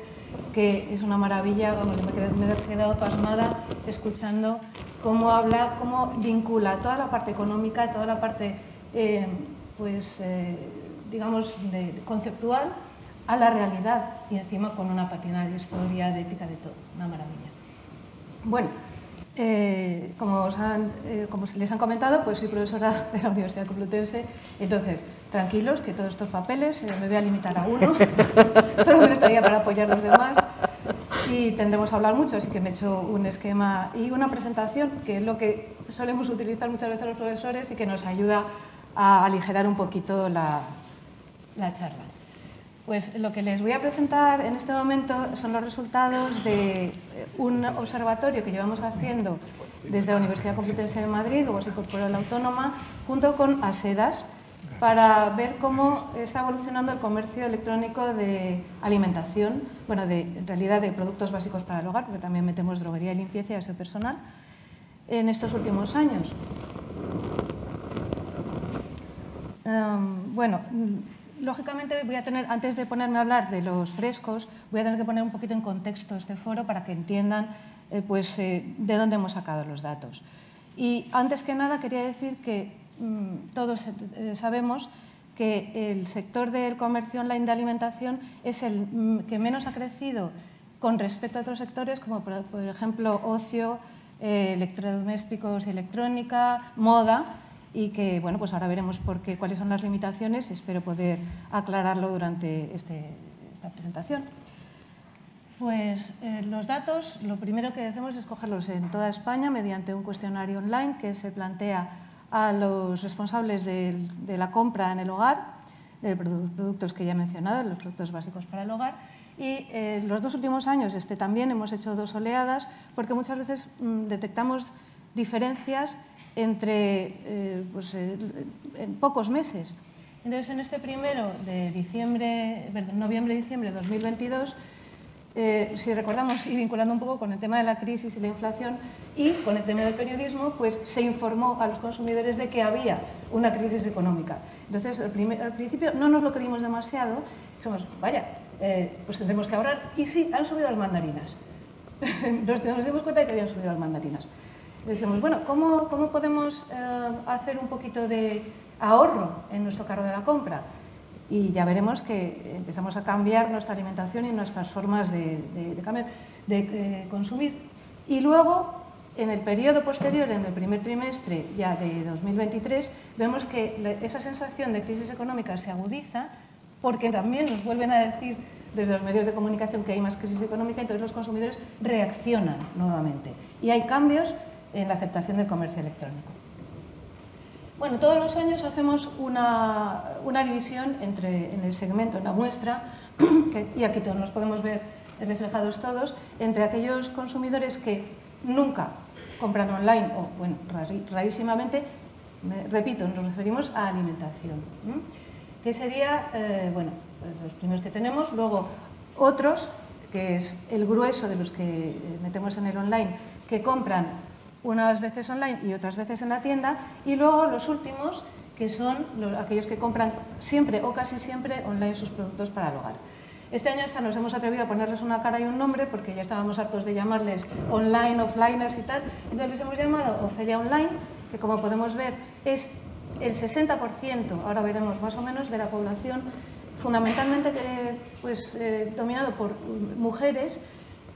que es una maravilla, vamos, me he quedado pasmada escuchando cómo habla, cómo vincula toda la parte económica, toda la parte, digamos, conceptual a la realidad, y encima con una patina de historia, de épica, de todo. Una maravilla. Bueno, como les han comentado, pues soy profesora de la Universidad Complutense. Entonces, tranquilos, que todos estos papeles me voy a limitar a uno. Solo me estaría para apoyar a los demás. Y tendremos a hablar mucho, así que me he hecho un esquema y una presentación, que es lo que solemos utilizar muchas veces los profesores y que nos ayuda a aligerar un poquito la charla. Pues lo que les voy a presentar en este momento son los resultados de un observatorio que llevamos haciendo desde la Universidad Complutense de Madrid, luego se incorporó la Autónoma, junto con ASEDAS, para ver cómo está evolucionando el comercio electrónico de alimentación, bueno, en realidad de productos básicos para el hogar, porque también metemos droguería y limpieza y aseo personal, en estos últimos años. Bueno, lógicamente voy a tener, antes de ponerme a hablar de los frescos, voy a tener que poner un poquito en contexto este foro para que entiendan de dónde hemos sacado los datos. Y antes que nada quería decir que todos sabemos que el sector del comercio online de alimentación es el que menos ha crecido con respecto a otros sectores, como por ejemplo ocio, electrodomésticos y electrónica, moda, y que bueno, pues ahora veremos cuáles son las limitaciones. Espero poder aclararlo durante esta presentación. Pues los datos, lo primero que hacemos es cogerlos en toda España mediante un cuestionario online que se plantea a los responsables de la compra en el hogar, de los productos que ya he mencionado, los productos básicos para el hogar. Y los 2 últimos años también hemos hecho 2 oleadas, porque muchas veces detectamos diferencias entre en pocos meses. Entonces, en este primero de noviembre-diciembre de 2022, si recordamos, y vinculando un poco con el tema de la crisis y la inflación y con el tema del periodismo, pues se informó a los consumidores de que había una crisis económica. Entonces, al principio no nos lo creímos demasiado, dijimos, vaya, pues tendremos que ahorrar. Y sí, han subido las mandarinas. Nos dimos cuenta de que habían subido las mandarinas. Y dijimos, bueno, ¿cómo podemos hacer un poquito de ahorro en nuestro carro de la compra? Y ya veremos que empezamos a cambiar nuestra alimentación y nuestras formas de consumir. Y luego, en el periodo posterior, en el primer trimestre ya de 2023, vemos que esa sensación de crisis económica se agudiza, porque también nos vuelven a decir desde los medios de comunicación que hay más crisis económica, entonces los consumidores reaccionan nuevamente. Y hay cambios en la aceptación del comercio electrónico. Bueno, todos los años hacemos una división en el segmento, en la muestra, y aquí todos nos podemos ver reflejados todos, entre aquellos consumidores que nunca compran online, o bueno, rarísimamente, repito, nos referimos a alimentación, que sería, bueno, los primeros que tenemos, luego otros, que es el grueso de los que metemos en el online, que compran unas veces online y otras veces en la tienda, y luego los últimos, que son aquellos que compran siempre o casi siempre online sus productos para el hogar. Este año hasta nos hemos atrevido a ponerles una cara y un nombre, porque ya estábamos hartos de llamarles online, offliners y tal, entonces les hemos llamado Ofelia Online, que como podemos ver es el 60%, ahora veremos más o menos, de la población, fundamentalmente dominado por mujeres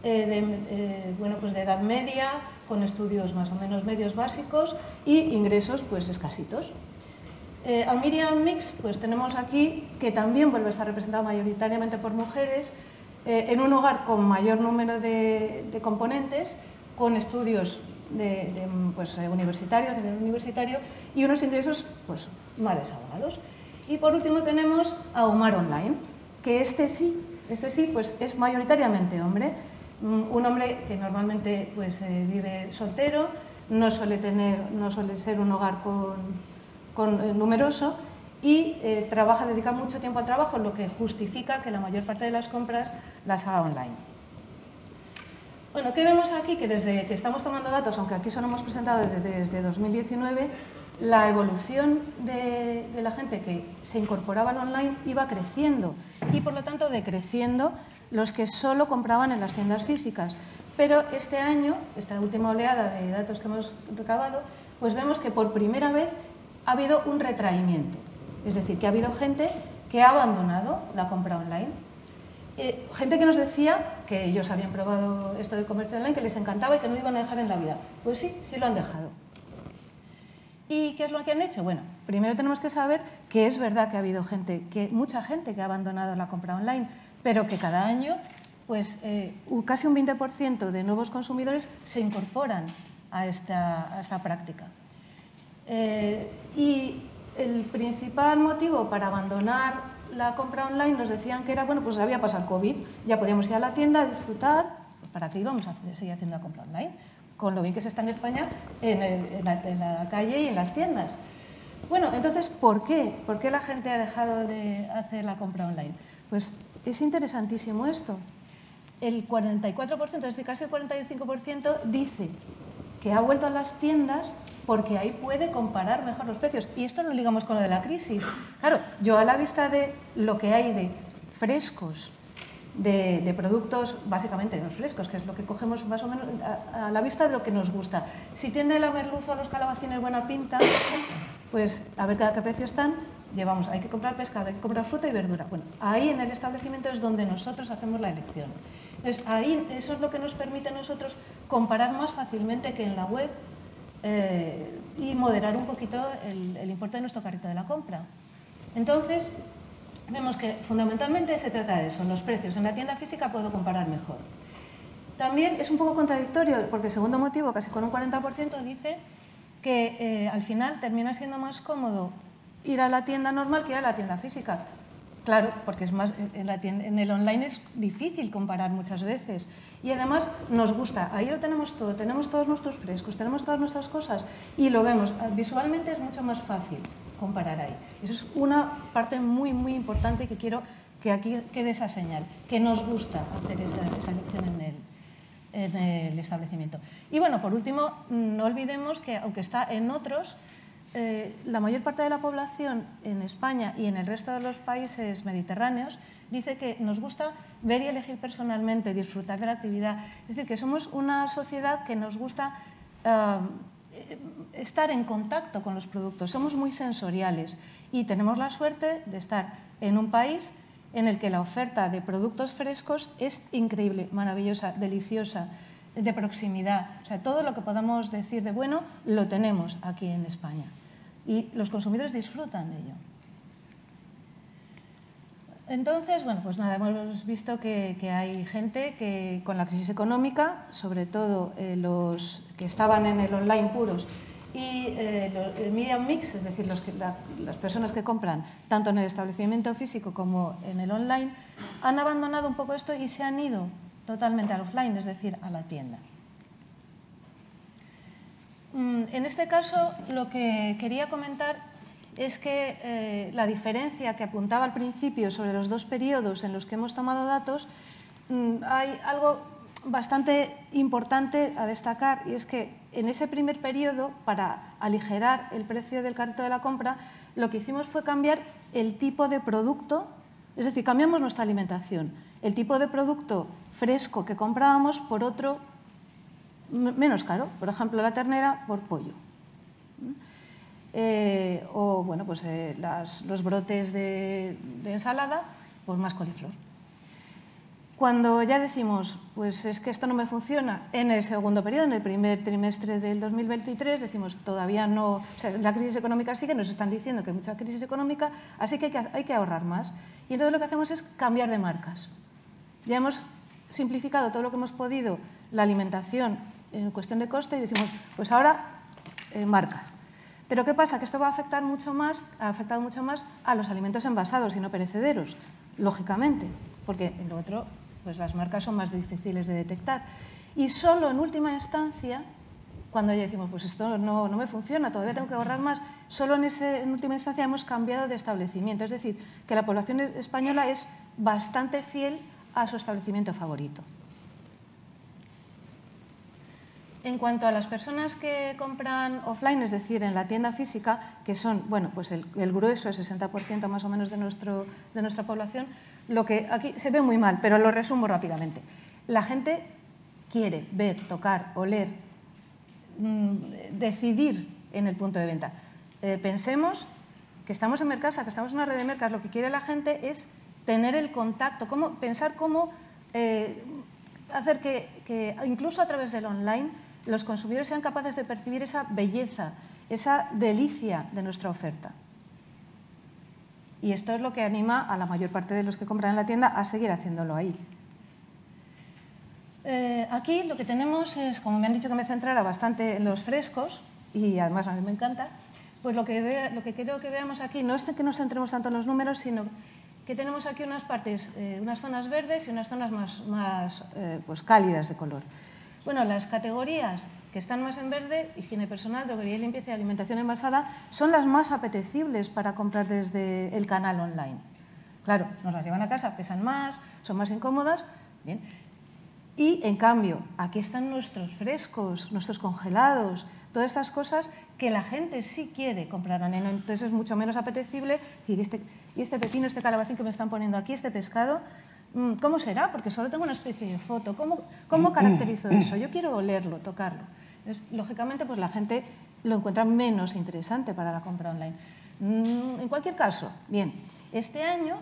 de edad media, con estudios más o menos medios básicos y ingresos escasitos. A Miriam Mix tenemos aquí, que también vuelve a estar representado mayoritariamente por mujeres, en un hogar con mayor número de componentes, con estudios universitarios, nivel universitario, y unos ingresos más desahoggados. Y por último tenemos a Umar Online, que este sí es mayoritariamente hombre, un hombre que normalmente vive soltero, no suele ser un hogar numeroso, y dedica mucho tiempo al trabajo, lo que justifica que la mayor parte de las compras las haga online. Bueno, ¿qué vemos aquí? Que desde que estamos tomando datos, aunque aquí solo hemos presentado desde 2019, la evolución de la gente que se incorporaba al online iba creciendo, y por lo tanto decreciendo los que solo compraban en las tiendas físicas. Pero este año, esta última oleada de datos que hemos recabado, vemos que por primera vez ha habido un retraimiento. Es decir, que ha habido gente que ha abandonado la compra online. Gente que nos decía que ellos habían probado esto del comercio online, que les encantaba y que no lo iban a dejar en la vida. Pues sí, sí lo han dejado. ¿Y qué es lo que han hecho? Bueno, primero tenemos que saber que es verdad que ha habido mucha gente que ha abandonado la compra online, pero que cada año casi un 20% de nuevos consumidores se incorporan a esta práctica. Y el principal motivo para abandonar la compra online nos decían que era, había pasado COVID, ya podíamos ir a la tienda a disfrutar, ¿para qué íbamos a seguir haciendo la compra online? Con lo bien que se está en España en la calle y en las tiendas. Bueno, entonces, ¿por qué? ¿Por qué la gente ha dejado de hacer la compra online? Pues es interesantísimo esto. El 44%, es decir, casi el 45%, dice que ha vuelto a las tiendas porque ahí puede comparar mejor los precios. Y esto lo ligamos con lo de la crisis. Claro, yo a la vista de lo que hay de frescos, de productos, básicamente los frescos, que es lo que cogemos más o menos a la vista de lo que nos gusta. Si tiene la merluza o los calabacines buena pinta, pues a ver a qué precio están, llevamos, hay que comprar pescado, hay que comprar fruta y verdura. Bueno, ahí en el establecimiento es donde nosotros hacemos la elección. Entonces, ahí eso es lo que nos permite a nosotros comparar más fácilmente que en la web y moderar un poquito el importe de nuestro carrito de la compra. Entonces, vemos que fundamentalmente se trata de eso, los precios. En la tienda física puedo comparar mejor. También es un poco contradictorio, porque el segundo motivo, casi con un 40%, dice que al final termina siendo más cómodo ir a la tienda normal que ir a la tienda física. Claro, porque es más, en el online es difícil comparar muchas veces. Y además nos gusta, ahí lo tenemos todo, tenemos todos nuestros frescos, tenemos todas nuestras cosas y lo vemos. Visualmente es mucho más fácil comparar ahí. Eso es una parte muy, muy importante que quiero que aquí quede esa señal, que nos gusta hacer esa elección en el establecimiento. Y bueno, por último, no olvidemos que aunque está en otros, la mayor parte de la población en España y en el resto de los países mediterráneos dice que nos gusta ver y elegir personalmente, disfrutar de la actividad. Es decir, que somos una sociedad que nos gusta estar en contacto con los productos, somos muy sensoriales y tenemos la suerte de estar en un país en el que la oferta de productos frescos es increíble, maravillosa, deliciosa, de proximidad. O sea, todo lo que podamos decir de bueno lo tenemos aquí en España y los consumidores disfrutan de ello. Entonces, bueno, pues nada, hemos visto que hay gente que con la crisis económica, sobre todo los que estaban en el online puros y el media mix, es decir, las personas que compran tanto en el establecimiento físico como en el online, han abandonado un poco esto y se han ido totalmente al offline, es decir, a la tienda. En este caso, lo que quería comentar es que la diferencia que apuntaba al principio sobre los dos periodos en los que hemos tomado datos, hay algo bastante importante a destacar y es que en ese primer periodo, para aligerar el precio del carrito de la compra, lo que hicimos fue cambiar el tipo de producto, es decir, cambiamos nuestra alimentación, el tipo de producto fresco que comprábamos por otro menos caro, por ejemplo, la ternera por pollo. O bueno, pues, los brotes de ensalada, pues más coliflor. Cuando ya decimos, pues es que esto no me funciona, en el segundo periodo, en el primer trimestre del 2023, decimos, todavía no, o sea, la crisis económica sigue, nos están diciendo que hay mucha crisis económica, así que hay que ahorrar más. Y entonces lo que hacemos es cambiar de marcas. Ya hemos simplificado todo lo que hemos podido, la alimentación en cuestión de coste, y decimos, pues ahora marcas. Pero ¿qué pasa? Que esto va a afectar mucho más, ha afectado mucho más a los alimentos envasados y no perecederos, lógicamente, porque en lo otro, pues las marcas son más difíciles de detectar. Y solo en última instancia, cuando ya decimos, pues esto no me funciona, todavía tengo que ahorrar más, solo en última instancia hemos cambiado de establecimiento. Es decir, que la población española es bastante fiel a su establecimiento favorito. En cuanto a las personas que compran offline, es decir, en la tienda física, que son, bueno, pues el grueso, el 60% más o menos de nuestra población, lo que aquí se ve muy mal, pero lo resumo rápidamente. La gente quiere ver, tocar, oler, decidir en el punto de venta. Pensemos que estamos en Mercasa, que estamos en una red de mercas, lo que quiere la gente es tener el contacto, pensar cómo hacer que incluso a través del online los consumidores sean capaces de percibir esa belleza, esa delicia de nuestra oferta. Y esto es lo que anima a la mayor parte de los que compran en la tienda a seguir haciéndolo ahí. Aquí lo que tenemos es, como me han dicho que me centrara bastante en los frescos, y además a mí me encanta, pues lo que quiero que veamos aquí no es que nos centremos tanto en los números, sino que tenemos aquí unas partes, unas zonas verdes y unas zonas más pues cálidas de color. Bueno, las categorías que están más en verde, higiene personal, droguería y limpieza y alimentación envasada, son las más apetecibles para comprar desde el canal online. Claro, nos las llevan a casa, pesan más, son más incómodas. Bien. Y, en cambio, aquí están nuestros frescos, nuestros congelados, todas estas cosas que la gente sí quiere comprar online. Entonces es mucho menos apetecible decir, este pepino, este calabacín que me están poniendo aquí, este pescado, ¿cómo será? Porque solo tengo una especie de foto. ¿Cómo caracterizo eso? Yo quiero olerlo, tocarlo. Entonces, lógicamente, pues la gente lo encuentra menos interesante para la compra online. En cualquier caso, bien, este año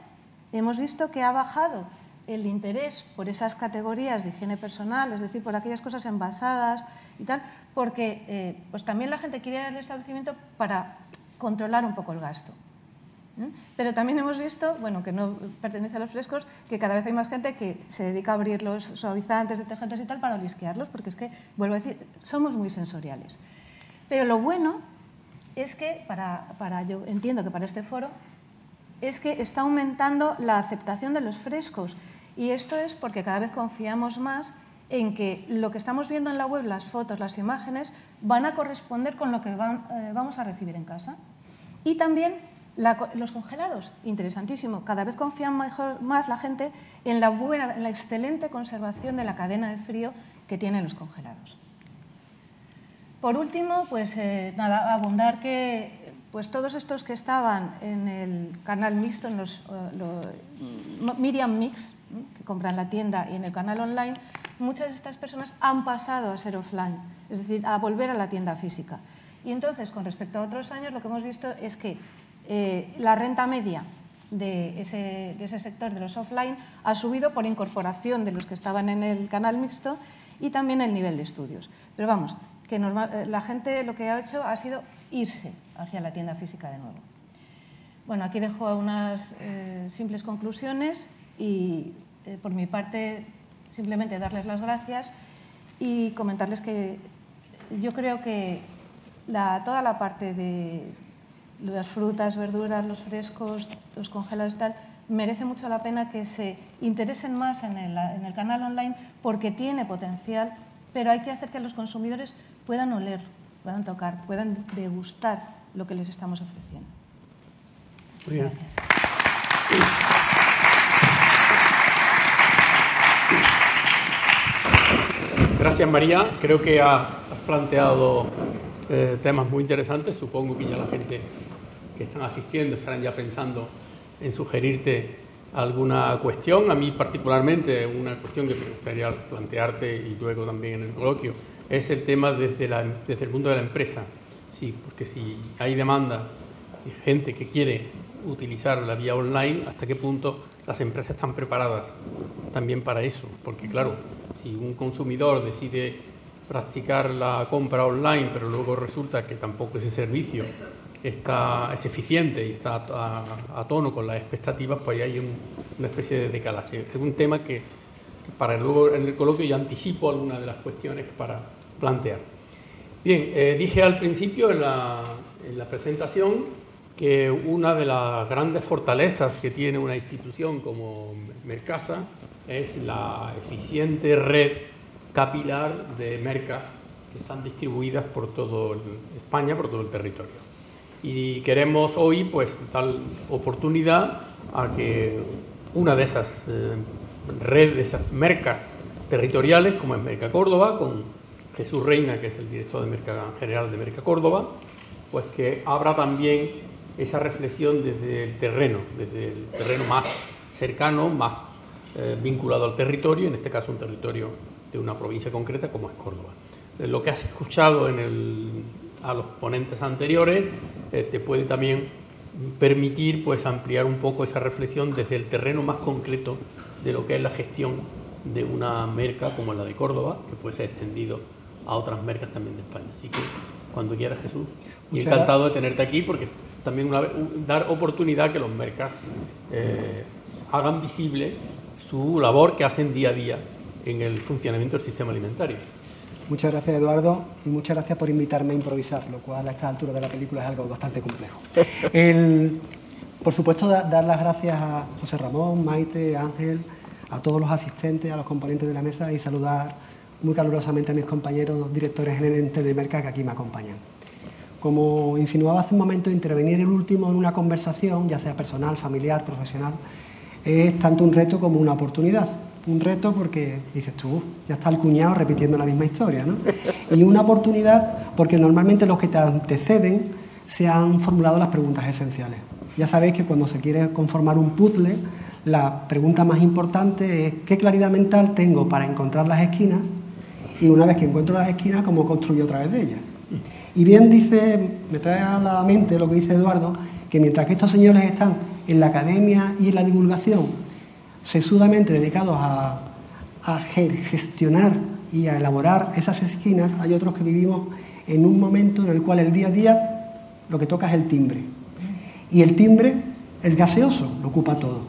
hemos visto que ha bajado el interés por esas categorías de higiene personal, es decir, por aquellas cosas envasadas y tal, porque pues también la gente quiere ir al establecimiento para controlar un poco el gasto. Pero también hemos visto, bueno, que no pertenece a los frescos, que cada vez hay más gente que se dedica a abrir los suavizantes, detergentes y tal para olisquearlos, porque es que, vuelvo a decir, somos muy sensoriales. Pero lo bueno es que, yo entiendo que para este foro, es que está aumentando la aceptación de los frescos. Y esto es porque cada vez confiamos más en que lo que estamos viendo en la web, las fotos, las imágenes, van a corresponder con lo que vamos a recibir en casa. Y también los congelados, interesantísimo. Cada vez confía más la gente en la excelente conservación de la cadena de frío que tienen los congelados. Por último, pues nada, abundar que pues todos estos que estaban en el canal mixto, en los Miriam Mix, que compran la tienda, y en el canal online, muchas de estas personas han pasado a ser offline, es decir, a volver a la tienda física. Y entonces, con respecto a otros años, lo que hemos visto es que la renta media de ese sector de los offline ha subido por incorporación de los que estaban en el canal mixto y también el nivel de estudios. Pero vamos, que la gente lo que ha hecho ha sido irse hacia la tienda física de nuevo. Bueno, aquí dejo unas simples conclusiones y, por mi parte, simplemente darles las gracias y comentarles que yo creo que toda la parte de las frutas, verduras, los frescos, los congelados y tal, merece mucho la pena que se interesen más en el canal online porque tiene potencial, pero hay que hacer que los consumidores puedan oler, puedan tocar, puedan degustar lo que les estamos ofreciendo. Muy bien. Gracias. Gracias, María. Creo que has planteado temas muy interesantes. Supongo que ya la gente que están asistiendo estarán ya pensando en sugerirte alguna cuestión. A mí particularmente una cuestión que me gustaría plantearte y luego también en el coloquio es el tema desde el mundo de la empresa. Sí, porque si hay demanda y gente que quiere utilizar la vía online, ¿hasta qué punto las empresas están preparadas también para eso? Porque claro, si un consumidor decide practicar la compra online, pero luego resulta que tampoco ese servicio es eficiente y está a tono con las expectativas, pues hay una especie de decalaje. Es un tema que para luego en el coloquio ya anticipo algunas de las cuestiones para plantear. Bien, dije al principio en la presentación que una de las grandes fortalezas que tiene una institución como Mercasa es la eficiente red capilar de mercas que están distribuidas por toda España, por todo el territorio. Y queremos hoy pues dar oportunidad a que una de esas redes, de esas mercas territoriales, como es Merca Córdoba, con Jesús Reina, que es el director general de Merca Córdoba, pues que abra también esa reflexión desde el terreno más cercano, más vinculado al territorio, en este caso un territorio de una provincia concreta como es Córdoba. Lo que has escuchado a los ponentes anteriores te puede también permitir pues ampliar un poco esa reflexión desde el terreno más concreto de lo que es la gestión de una merca como la de Córdoba, que puede ser extendido a otras mercas también de España. Así que cuando quieras, Jesús, y encantado de tenerte aquí, porque también dar oportunidad que los mercas hagan visible su labor que hacen día a día en el funcionamiento del sistema alimentario. Muchas gracias, Eduardo, y muchas gracias por invitarme a improvisar, lo cual a esta altura de la película es algo bastante complejo. Por supuesto, dar las gracias a José Ramón, Maite, Ángel, a todos los asistentes, a los componentes de la mesa y saludar muy calurosamente a mis compañeros directores gerentes de Merca que aquí me acompañan. Como insinuaba hace un momento, intervenir el último en una conversación, ya sea personal, familiar, profesional, es tanto un reto como una oportunidad. un reto porque dices tú, ya está el cuñado repitiendo la misma historia, ¿no? Y una oportunidad porque normalmente los que te anteceden se han formulado las preguntas esenciales. Ya sabéis que cuando se quiere conformar un puzzle, la pregunta más importante es ¿qué claridad mental tengo para encontrar las esquinas? Y una vez que encuentro las esquinas, ¿cómo construyo a través de ellas? Y bien dice, me trae a la mente lo que dice Eduardo, que mientras que estos señores están en la academia y en la divulgación sesudamente dedicados a gestionar y a elaborar esas esquinas, hay otros que vivimos en un momento en el cual el día a día lo que toca es el timbre. Y el timbre es gaseoso, lo ocupa todo.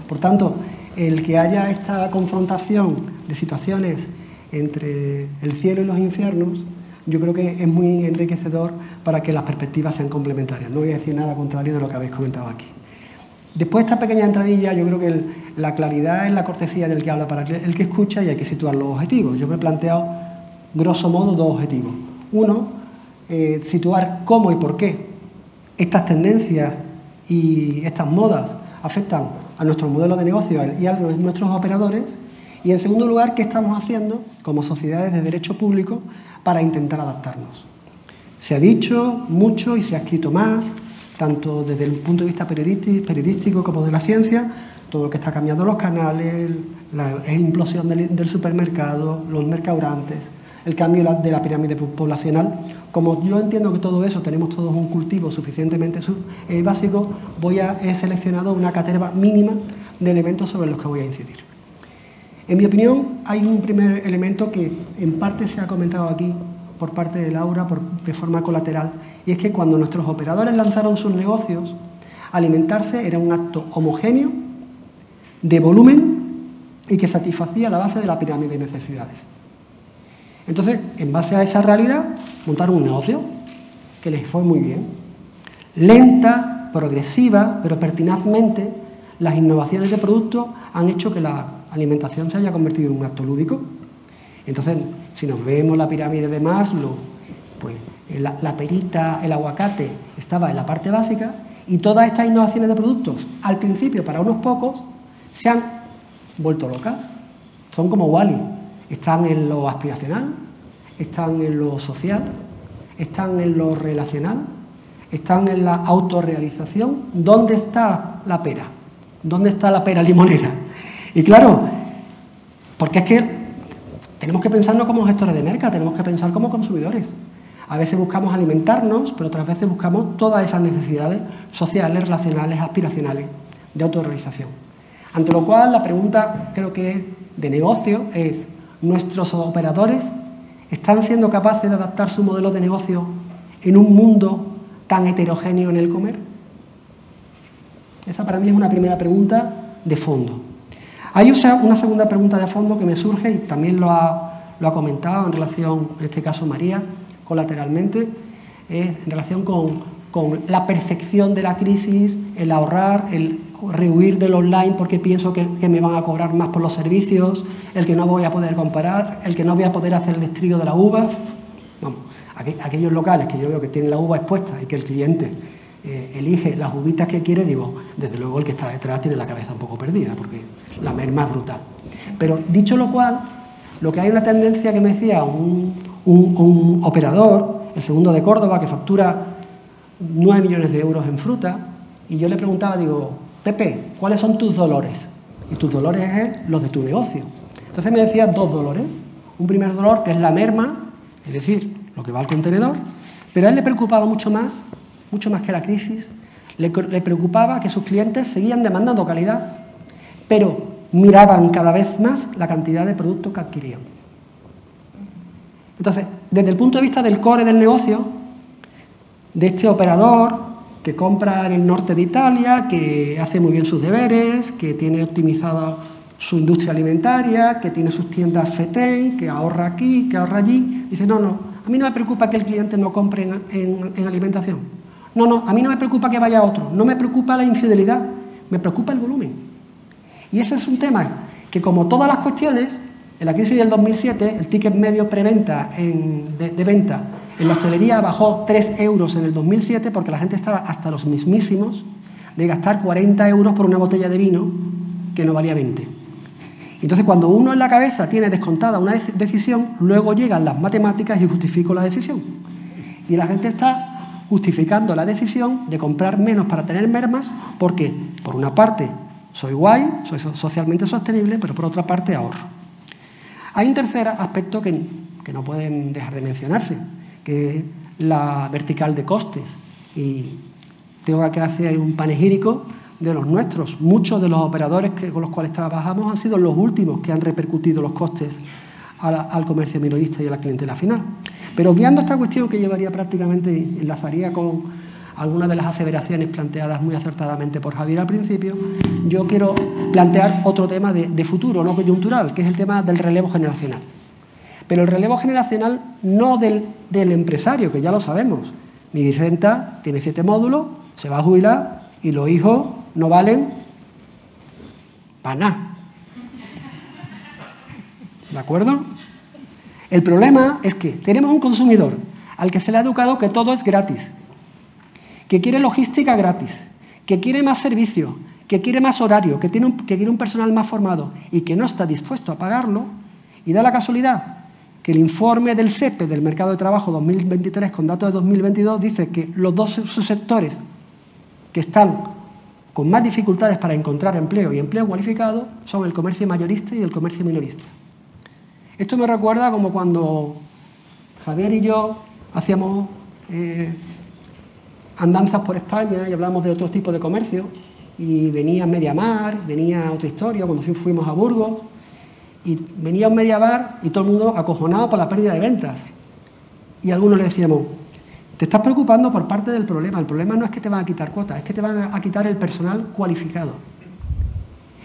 Por tanto, el que haya esta confrontación de situaciones entre el cielo y los infiernos, yo creo que es muy enriquecedor para que las perspectivas sean complementarias. No voy a decir nada contrario de lo que habéis comentado aquí. Después de esta pequeña entradilla, yo creo que la claridad es la cortesía del que habla para el que escucha y hay que situar los objetivos. Yo me he planteado, grosso modo, dos objetivos. Uno, situar cómo y por qué estas tendencias y estas modas afectan a nuestro modelo de negocio y a nuestros operadores. Y en segundo lugar, qué estamos haciendo como sociedades de derecho público para intentar adaptarnos. Se ha dicho mucho y se ha escrito más, tanto desde el punto de vista periodístico como de la ciencia, todo lo que está cambiando los canales, la implosión del supermercado, los mercaurantes, el cambio de la pirámide poblacional. Como yo entiendo que todo eso tenemos todos un cultivo suficientemente básico, he seleccionado una caterva mínima de elementos sobre los que voy a incidir. En mi opinión, hay un primer elemento que en parte se ha comentado aquí por parte de Laura de forma colateral, y es que cuando nuestros operadores lanzaron sus negocios, alimentarse era un acto homogéneo, de volumen y que satisfacía la base de la pirámide de necesidades. Entonces, en base a esa realidad, montaron un negocio que les fue muy bien. Lenta, progresiva, pero pertinazmente, las innovaciones de producto han hecho que la alimentación se haya convertido en un acto lúdico. Entonces, si nos vemos la pirámide de Maslow, pues la perita, el aguacate, estaba en la parte básica y todas estas innovaciones de productos, al principio para unos pocos, se han vuelto locas. Son como Wall-E. Están en lo aspiracional, están en lo social, están en lo relacional, están en la autorrealización. ¿Dónde está la pera? ¿Dónde está la pera limonera? Y claro, porque es que tenemos que pensarnos como gestores de merca, tenemos que pensar como consumidores. A veces buscamos alimentarnos, pero otras veces buscamos todas esas necesidades sociales, relacionales, aspiracionales, de autorrealización. Ante lo cual, la pregunta, creo que es de negocio, es: ¿nuestros operadores están siendo capaces de adaptar su modelo de negocio en un mundo tan heterogéneo en el comer? Esa para mí es una primera pregunta de fondo. Hay una segunda pregunta de fondo que me surge y también lo ha comentado en relación, en este caso María, colateralmente, en relación con la percepción de la crisis, el ahorrar, el rehuir del online porque pienso que me van a cobrar más por los servicios, el que no voy a poder comparar, el que no voy a poder hacer el destrillo de la uva. Vamos, aquellos locales que yo veo que tienen la uva expuesta y que el cliente elige las uvitas que quiere, digo, desde luego el que está detrás tiene la cabeza un poco perdida porque la merma es brutal. Pero dicho lo cual, lo que hay una tendencia que me decía un operador, el segundo de Córdoba, que factura 9 millones de euros en fruta, y yo le preguntaba, digo, Pepe, ¿cuáles son tus dolores? Y tus dolores es los de tu negocio. Entonces me decía dos dolores. Un primer dolor que es la merma, es decir, lo que va al contenedor, pero a él le preocupaba mucho más que la crisis, le preocupaba que sus clientes seguían demandando calidad, pero miraban cada vez más la cantidad de productos que adquirían. Entonces, desde el punto de vista del core del negocio, de este operador que compra en el norte de Italia, que hace muy bien sus deberes, que tiene optimizada su industria alimentaria, que tiene sus tiendas FETEN, que ahorra aquí, que ahorra allí, dice, no, a mí no me preocupa que el cliente no compre en alimentación. No, a mí no me preocupa que vaya otro, no me preocupa la infidelidad, me preocupa el volumen. Y ese es un tema que, como todas las cuestiones, en la crisis del 2007, el ticket medio preventa de venta en la hostelería bajó 3 euros en el 2007 porque la gente estaba hasta los mismísimos de gastar 40 euros por una botella de vino que no valía 20. Entonces, cuando uno en la cabeza tiene descontada una decisión, luego llegan las matemáticas y justifico la decisión. Y la gente está justificando la decisión de comprar menos para tener mermas porque, por una parte, soy guay, soy socialmente sostenible, pero por otra parte ahorro. Hay un tercer aspecto que no pueden dejar de mencionarse, que es la vertical de costes. Y tengo que hacer un panegírico de los nuestros. Muchos de los operadores con los cuales trabajamos han sido los últimos que han repercutido los costes al comercio minorista y a la clientela final. Pero obviando esta cuestión, que llevaría prácticamente, enlazaría con algunas de las aseveraciones planteadas muy acertadamente por Javier al principio, yo quiero plantear otro tema de futuro, no coyuntural, que es el tema del relevo generacional. Pero el relevo generacional no del empresario, que ya lo sabemos. Mi Vicenta tiene 7 módulos, se va a jubilar y los hijos no valen para nada. ¿De acuerdo? El problema es que tenemos un consumidor al que se le ha educado que todo es gratis, que quiere logística gratis, que quiere más servicio, que quiere más horario, que quiere un personal más formado y que no está dispuesto a pagarlo, y da la casualidad que el informe del SEPE, del Mercado de Trabajo 2023, con datos de 2022, dice que los dos subsectores que están con más dificultades para encontrar empleo y empleo cualificado son el comercio mayorista y el comercio minorista. Esto me recuerda como cuando Javier y yo hacíamos andanzas por España y hablábamos de otros tipos de comercio, y venía Mediamar, venía otra historia, cuando fuimos a Burgos, y venía un Mediamar y todo el mundo acojonado por la pérdida de ventas. Y a algunos le decíamos, te estás preocupando por parte del problema. El problema no es que te van a quitar cuotas, es que te van a quitar el personal cualificado.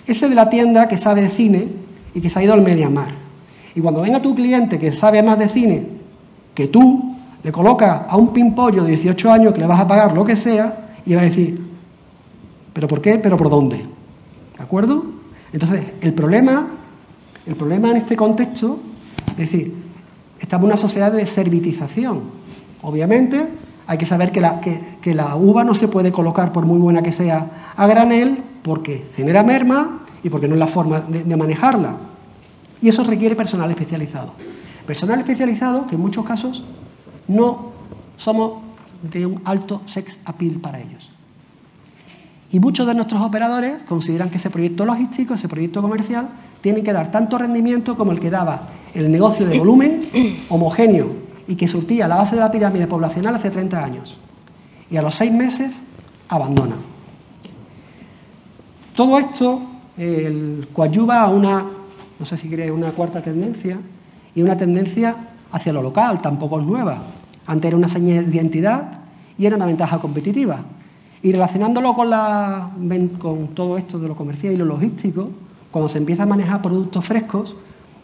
Ese de la tienda que sabe de cine y que se ha ido al Mediamar. Y cuando venga tu cliente que sabe más de cine que tú, le colocas a un pimpollo de 18 años que le vas a pagar lo que sea y va a decir, ¿pero por qué? ¿Pero por dónde? ¿De acuerdo? Entonces, el problema en este contexto, es decir, estamos en una sociedad de servitización. Obviamente, hay que saber que la uva no se puede colocar, por muy buena que sea, a granel, porque genera merma y porque no es la forma de manejarla. Y eso requiere personal especializado. Personal especializado que en muchos casos no somos de un alto sex appeal para ellos. Y muchos de nuestros operadores consideran que ese proyecto logístico, ese proyecto comercial, tiene que dar tanto rendimiento como el que daba el negocio de volumen homogéneo y que surtía la base de la pirámide poblacional hace 30 años. Y a los 6 meses abandona. Todo esto coadyuva a una, no sé si queréis, una cuarta tendencia, y una tendencia hacia lo local, tampoco es nueva. Antes era una señal de identidad y era una ventaja competitiva. Y relacionándolo con todo esto de lo comercial y lo logístico, cuando se empieza a manejar productos frescos,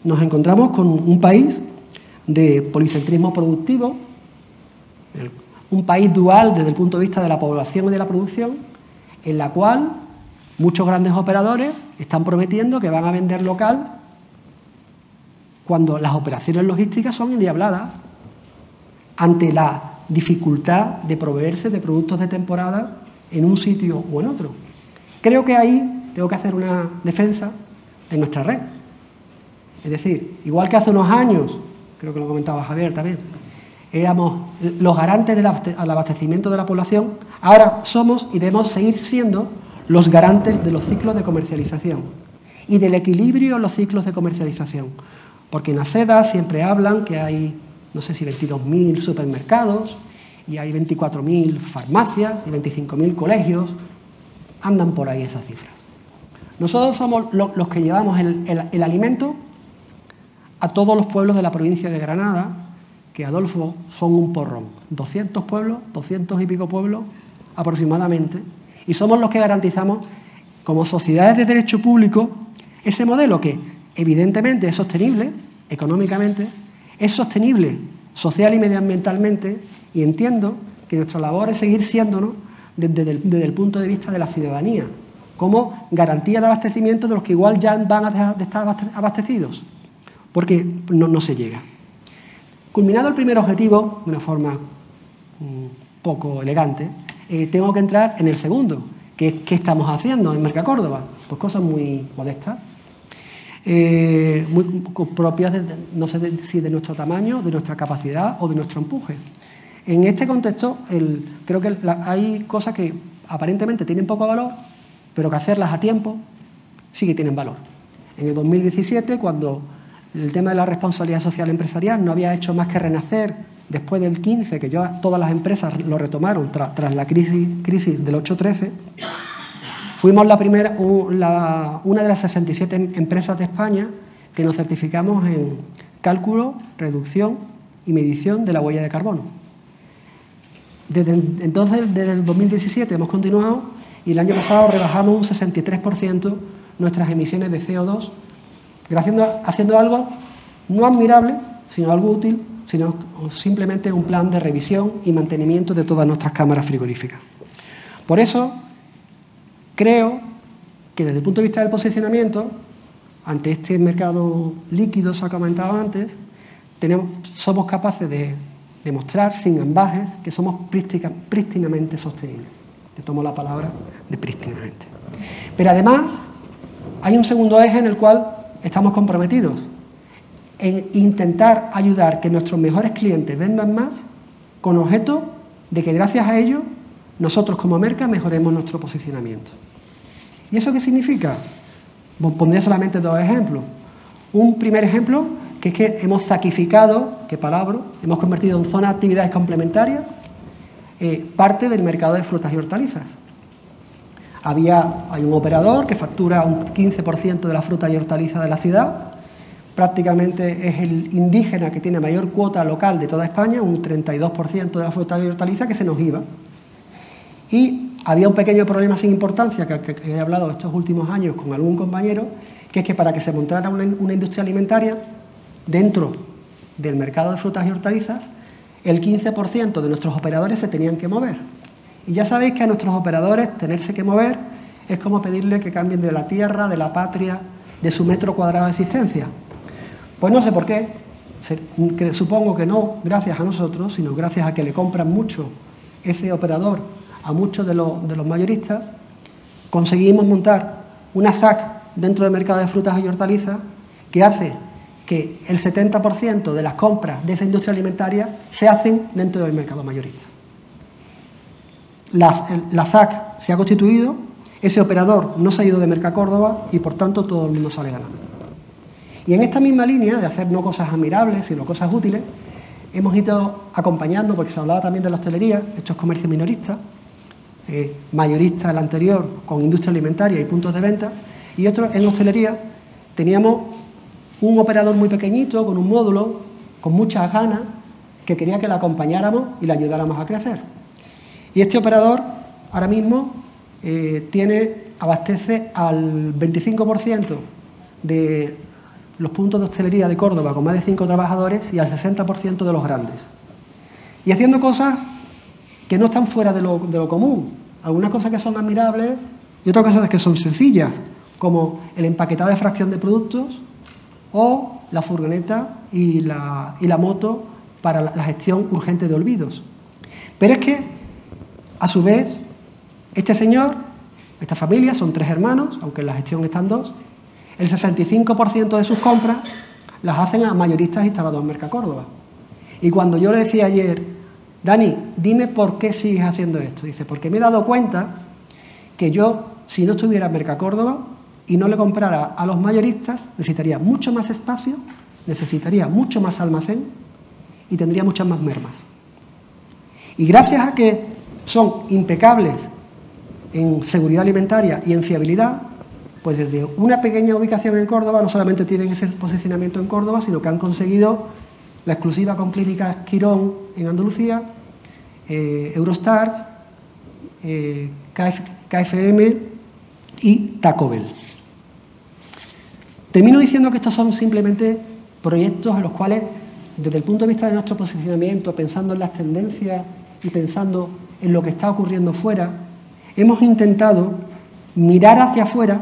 nos encontramos con un país de policentrismo productivo, un país dual desde el punto de vista de la población y de la producción, en la cual muchos grandes operadores están prometiendo que van a vender local cuando las operaciones logísticas son endiabladas ante la dificultad de proveerse de productos de temporada en un sitio o en otro. Creo que ahí tengo que hacer una defensa de nuestra red. Es decir, igual que hace unos años, creo que lo comentaba Javier también, éramos los garantes del abastecimiento de la población, ahora somos y debemos seguir siendo los garantes de los ciclos de comercialización y del equilibrio en los ciclos de comercialización. Porque en ASEDA siempre hablan que hay, no sé si 22.000 supermercados y hay 24.000 farmacias y 25.000 colegios. Andan por ahí esas cifras. Nosotros somos los que llevamos el alimento a todos los pueblos de la provincia de Granada, que, Adolfo, son un porrón. 200 pueblos, 200 y pico pueblos aproximadamente. Y somos los que garantizamos, como sociedades de derecho público, ese modelo que evidentemente es sostenible económicamente, es sostenible social y medioambientalmente, y entiendo que nuestra labor es seguir siéndonos desde el punto de vista de la ciudadanía, como garantía de abastecimiento de los que igual ya van a dejar de estar abastecidos, porque no se llega. Culminado el primer objetivo, de una forma poco elegante, tengo que entrar en el segundo, que es ¿qué estamos haciendo en Mercacórdoba? Pues cosas muy modestas. muy propias, no sé si de nuestro tamaño, de nuestra capacidad o de nuestro empuje. En este contexto, creo que hay cosas que aparentemente tienen poco valor, pero que hacerlas a tiempo sí que tienen valor. En el 2017, cuando el tema de la responsabilidad social empresarial no había hecho más que renacer después del 15, que ya todas las empresas lo retomaron tras la crisis del 8-13, fuimos una de las 67 empresas de España que nos certificamos en cálculo, reducción y medición de la huella de carbono. Desde el 2017 hemos continuado y el año pasado rebajamos un 63% nuestras emisiones de CO2, haciendo algo no admirable, sino algo útil, sino simplemente un plan de revisión y mantenimiento de todas nuestras cámaras frigoríficas. Por eso, creo que desde el punto de vista del posicionamiento, ante este mercado líquido, se ha comentado antes, somos capaces de demostrar sin ambajes que somos prístinamente sostenibles. Te tomo la palabra de prístinamente. Pero además, hay un segundo eje en el cual estamos comprometidos, en intentar ayudar que nuestros mejores clientes vendan más, con objeto de que gracias a ello nosotros como Merca mejoremos nuestro posicionamiento. ¿Y eso qué significa? Pondré solamente dos ejemplos. Un primer ejemplo, que es que hemos zaquificado, hemos convertido en zona de actividades complementarias parte del mercado de frutas y hortalizas. Hay un operador que factura un 15% de la fruta y hortalizas de la ciudad, prácticamente es el indígena que tiene mayor cuota local de toda España, un 32% de la fruta y hortalizas que se nos iba. Y había un pequeño problema sin importancia que he hablado estos últimos años con algún compañero, que es que para que se montara una industria alimentaria dentro del mercado de frutas y hortalizas, el 15% de nuestros operadores se tenían que mover. Y ya sabéis que a nuestros operadores tenerse que mover es como pedirle que cambien de la tierra, de la patria, de su metro cuadrado de existencia. Pues no sé por qué, supongo que no gracias a nosotros, sino gracias a que le compran mucho ese operador a muchos de los mayoristas, conseguimos montar una ZAC dentro del mercado de frutas y hortalizas que hace que el 70% de las compras de esa industria alimentaria se hacen dentro del mercado mayorista. La ZAC se ha constituido, ese operador no se ha ido de Mercacórdoba y por tanto todo el mundo sale ganando. Y en esta misma línea de hacer no cosas admirables, sino cosas útiles, hemos ido acompañando, porque se hablaba también de la hostelería, esto es comercio minorista, mayorista el anterior con industria alimentaria y puntos de venta, y otro en hostelería teníamos un operador muy pequeñito, con un módulo, con muchas ganas, que quería que le acompañáramos y le ayudáramos a crecer. Y este operador ahora mismo abastece al 25% de los puntos de hostelería de Córdoba con más de 5 trabajadores y al 60% de los grandes. Y haciendo cosas que no están fuera de lo común. Algunas cosas que son admirables y otras cosas que son sencillas, como el empaquetado de fracción de productos o la furgoneta y la moto para la gestión urgente de olvidos. Pero es que, a su vez, este señor, esta familia, son 3 hermanos, aunque en la gestión están 2, el 65% de sus compras las hacen a mayoristas instalados en Mercacórdoba. Y cuando yo le decía ayer, Dani, dime por qué sigues haciendo esto, dice, porque me he dado cuenta que yo, si no estuviera en Mercacórdoba y no le comprara a los mayoristas, necesitaría mucho más espacio, necesitaría mucho más almacén y tendría muchas más mermas. Y gracias a que son impecables en seguridad alimentaria y en fiabilidad, pues desde una pequeña ubicación en Córdoba no solamente tienen ese posicionamiento en Córdoba, sino que han conseguido la exclusiva con Clínicas Quirón en Andalucía, Eurostars, KFM y Taco Bell. Termino diciendo que estos son simplemente proyectos en los cuales, desde el punto de vista de nuestro posicionamiento, pensando en las tendencias y pensando en lo que está ocurriendo fuera, hemos intentado mirar hacia afuera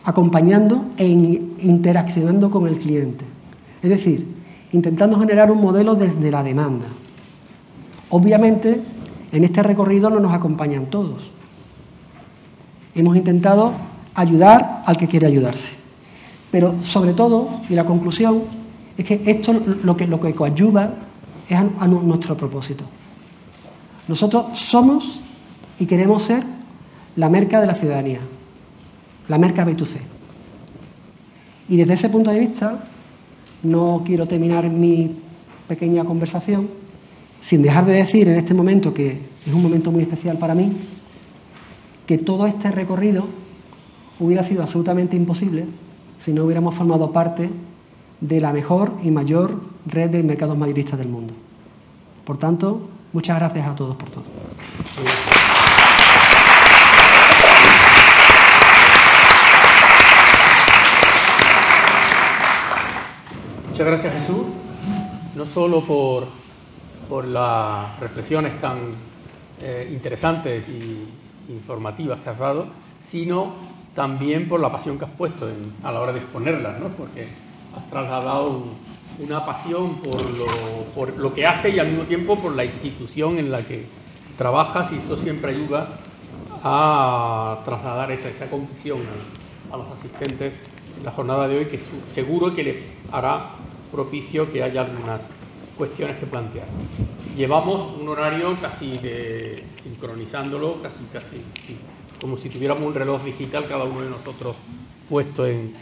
acompañando e interaccionando con el cliente. Es decir, intentando generar un modelo desde la demanda. Obviamente, en este recorrido no nos acompañan todos. Hemos intentado ayudar al que quiere ayudarse. Pero sobre todo, y la conclusión, es que esto lo que coadyuva es a nuestro propósito. Nosotros somos y queremos ser la merca de la ciudadanía, la merca B2C. Y desde ese punto de vista, no quiero terminar mi pequeña conversación sin dejar de decir en este momento, que es un momento muy especial para mí, que todo este recorrido hubiera sido absolutamente imposible si no hubiéramos formado parte de la mejor y mayor red de mercados mayoristas del mundo. Por tanto, muchas gracias a todos por todo. Muchas gracias, Jesús, no solo por las reflexiones tan interesantes y informativas que has dado, sino también por la pasión que has puesto a la hora de exponerlas, ¿no? Porque has trasladado una pasión por lo que hace y al mismo tiempo por la institución en la que trabajas, y eso siempre ayuda a trasladar esa convicción a los asistentes en la jornada de hoy, que seguro que les hará propicio que haya algunas cuestiones que plantear. Llevamos un horario casi sincronizándolo, casi sí, como si tuviéramos un reloj digital cada uno de nosotros puesto en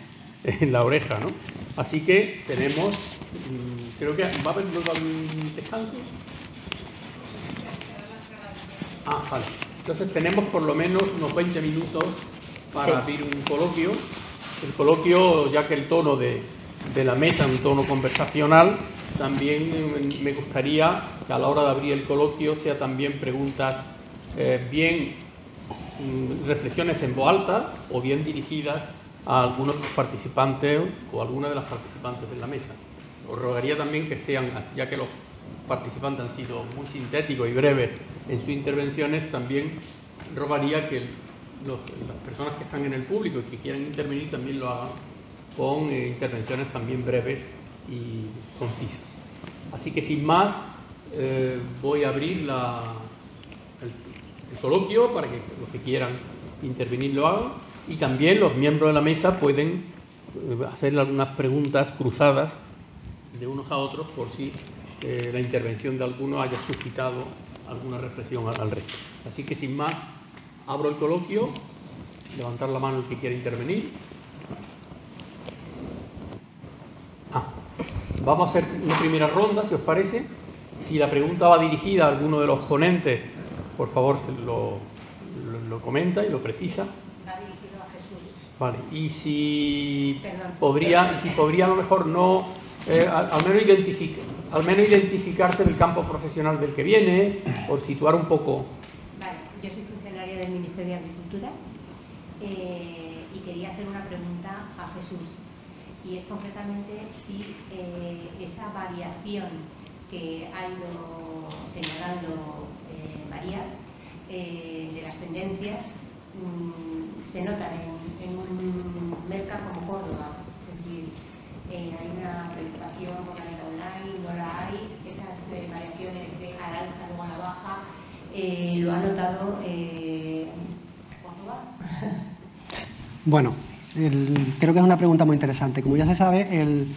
la oreja, ¿no? Así que tenemos, creo que va a haber luego algún descanso. Vale. Entonces tenemos por lo menos unos 20 minutos para abrir un coloquio. El coloquio, ya que el tono de la mesa es un tono conversacional, también me gustaría que a la hora de abrir el coloquio sea también preguntas reflexiones en voz alta o bien dirigidas a algunos participantes o alguna de las participantes de la mesa. Os rogaría también que sean, ya que los participantes han sido muy sintéticos y breves en sus intervenciones, también rogaría que las personas que están en el público y que quieran intervenir también lo hagan con intervenciones también breves y concisas. Así que sin más, voy a abrir el coloquio para que los que quieran intervenir lo hagan, y también los miembros de la mesa pueden hacer algunas preguntas cruzadas de unos a otros por si la intervención de alguno haya suscitado alguna reflexión al resto. Así que sin más, abro el coloquio, levantar la mano el que quiera intervenir. Vamos a hacer una primera ronda, si os parece. Si la pregunta va dirigida a alguno de los ponentes, por favor lo comenta y lo precisa. Va dirigido a Jesús. Vale, y si podría a lo mejor no, al menos identificarse del campo profesional del que viene, por situar un poco. Vale, yo soy funcionaria del Ministerio de Agricultura y quería hacer una pregunta a Jesús. Y es concretamente si esa variación que ha ido señalando María de las tendencias se notan en un mercado como Córdoba. Es decir, hay una preocupación por la venta online, no la hay, esas variaciones de al alza, luego a la baja, ¿lo ha notado Córdoba? Bueno, creo que es una pregunta muy interesante. Como ya se sabe,